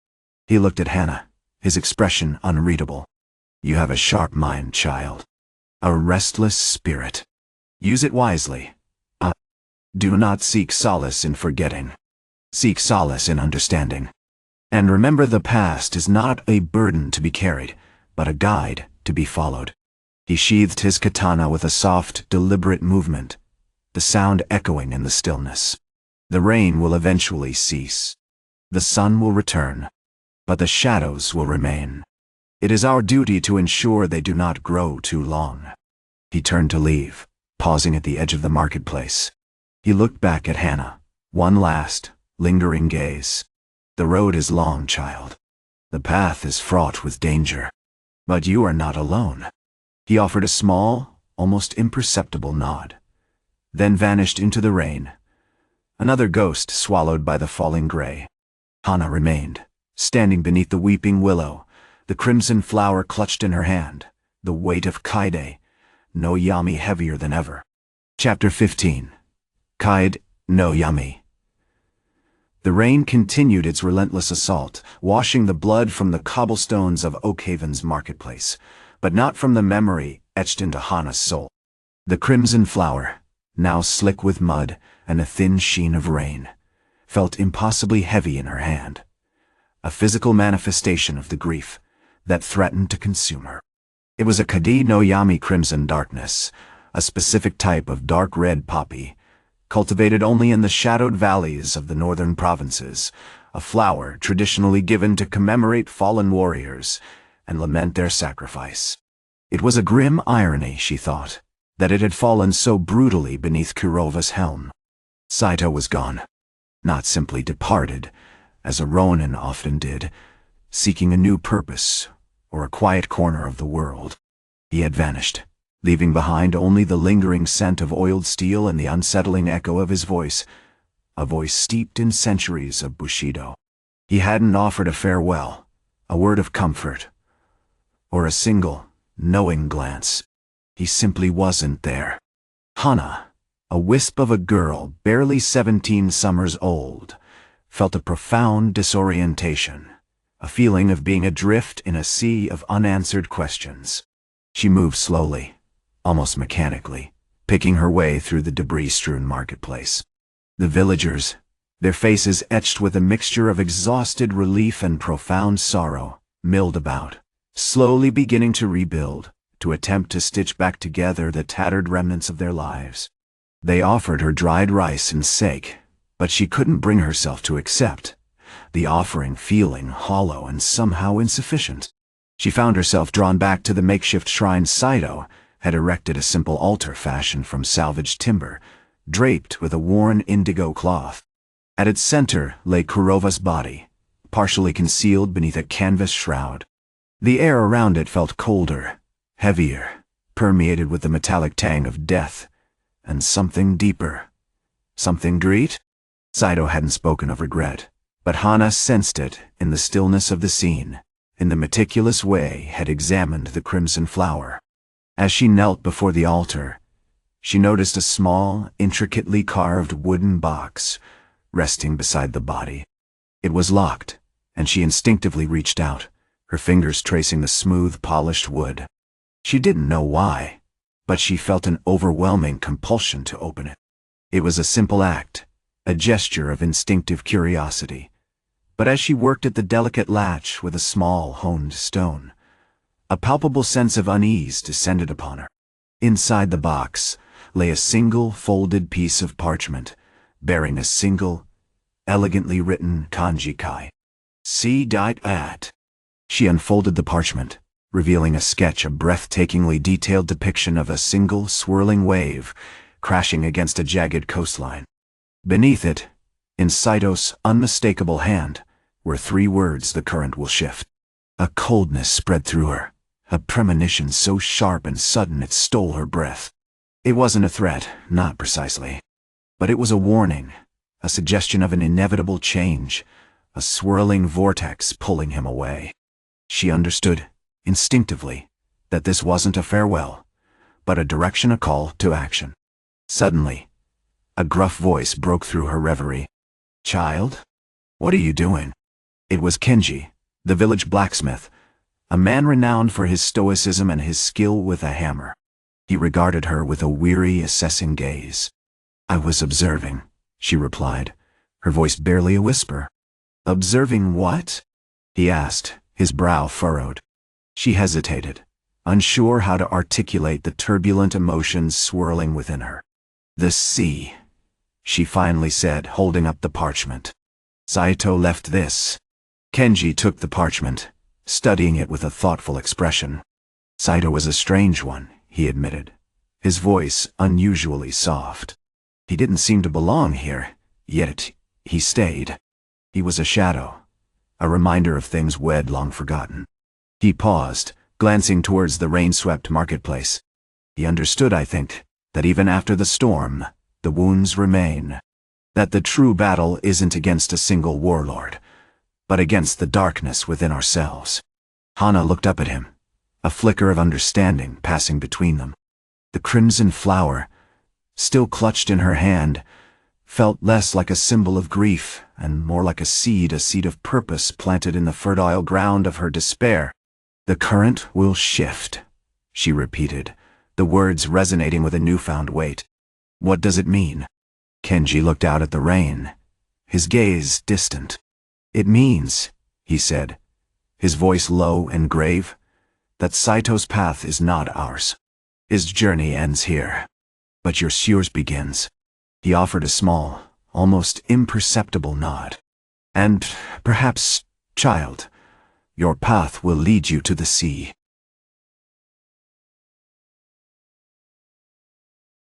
He looked at Hana, his expression unreadable. "You have a sharp mind, child. A restless spirit. Use it wisely. Do not seek solace in forgetting. Seek solace in understanding. And remember, the past is not a burden to be carried, but a guide to be followed." He sheathed his katana with a soft, deliberate movement, the sound echoing in the stillness. "The rain will eventually cease. The sun will return, but the shadows will remain. It is our duty to ensure they do not grow too long." He turned to leave, pausing at the edge of the marketplace. He looked back at Hana, one last, lingering gaze. "The road is long, child. The path is fraught with danger. But you are not alone." He offered a small, almost imperceptible nod, then vanished into the rain, another ghost swallowed by the falling gray. Hana remained, standing beneath the weeping willow, the crimson flower clutched in her hand, the weight of Kaide no Yami heavier than ever. Chapter 15. Kaide no Yami. The rain continued its relentless assault, washing the blood from the cobblestones of Oakhaven's marketplace, but not from the memory etched into Hana's soul. The crimson flower, now slick with mud and a thin sheen of rain, felt impossibly heavy in her hand, a physical manifestation of the grief that threatened to consume her. It was a Kaide no Yami crimson darkness, a specific type of dark red poppy, cultivated only in the shadowed valleys of the northern provinces, a flower traditionally given to commemorate fallen warriors and lament their sacrifice. It was a grim irony, she thought, that it had fallen so brutally beneath Kurova's helm. Saito was gone, not simply departed, as a Ronin often did, seeking a new purpose or a quiet corner of the world. He had vanished, leaving behind only the lingering scent of oiled steel and the unsettling echo of his voice, a voice steeped in centuries of bushido. He hadn't offered a farewell, a word of comfort, or a single, knowing glance. He simply wasn't there. Hana, a wisp of a girl barely 17 summers old, felt a profound disorientation, a feeling of being adrift in a sea of unanswered questions. She moved slowly, almost mechanically, picking her way through the debris-strewn marketplace. The villagers, their faces etched with a mixture of exhausted relief and profound sorrow, milled about, slowly beginning to rebuild, to attempt to stitch back together the tattered remnants of their lives. They offered her dried rice and sake, but she couldn't bring herself to accept, the offering feeling hollow and somehow insufficient. She found herself drawn back to the makeshift shrine Saito had erected, a simple altar fashioned from salvaged timber, draped with a worn indigo cloth. At its center lay Kurova's body, partially concealed beneath a canvas shroud. The air around it felt colder, heavier, permeated with the metallic tang of death, and something deeper. Something great? Saito hadn't spoken of regret, but Hana sensed it in the stillness of the scene, in the meticulous way had examined the crimson flower. As she knelt before the altar, she noticed a small, intricately carved wooden box resting beside the body. It was locked, and she instinctively reached out, her fingers tracing the smooth, polished wood. She didn't know why, but she felt an overwhelming compulsion to open it. It was a simple act, a gesture of instinctive curiosity. But as she worked at the delicate latch with a small, honed stone, a palpable sense of unease descended upon her. Inside the box lay a single folded piece of parchment, bearing a single, elegantly written kanji kai. See.at. She unfolded the parchment, revealing a sketch, a breathtakingly detailed depiction of a single swirling wave crashing against a jagged coastline. Beneath it, in Saito's unmistakable hand, were 3 words: the current will shift. A coldness spread through her, a premonition so sharp and sudden it stole her breath. It wasn't a threat, not precisely. But it was a warning, a suggestion of an inevitable change, a swirling vortex pulling him away. She understood, instinctively, that this wasn't a farewell, but a direction, a call to action. Suddenly, a gruff voice broke through her reverie. "Child? What are you doing?" It was Kenji, the village blacksmith, a man renowned for his stoicism and his skill with a hammer. He regarded her with a weary, assessing gaze. "I was observing," she replied, her voice barely a whisper. "Observing what?" he asked, his brow furrowed. She hesitated, unsure how to articulate the turbulent emotions swirling within her. "The sea," she finally said, holding up the parchment. "Saito left this." Kenji took the parchment, studying it with a thoughtful expression. Saito was a strange one, he admitted, his voice unusually soft. He didn't seem to belong here, yet he stayed. He was a shadow, a reminder of things we'd long forgotten. He paused, glancing towards the rain-swept marketplace. He understood, I think, that even after the storm, the wounds remain. That the true battle isn't against a single warlord, but against the darkness within ourselves. Hana looked up at him, a flicker of understanding passing between them. The crimson flower, still clutched in her hand, felt less like a symbol of grief and more like a seed of purpose planted in the fertile ground of her despair. "The current will shift," she repeated, the words resonating with a newfound weight. "What does it mean?" Kenji looked out at the rain, his gaze distant. "It means," he said, his voice low and grave, "that Saito's path is not ours. His journey ends here, but yours begins." He offered a small, almost imperceptible nod. "And perhaps, child, your path will lead you to the sea."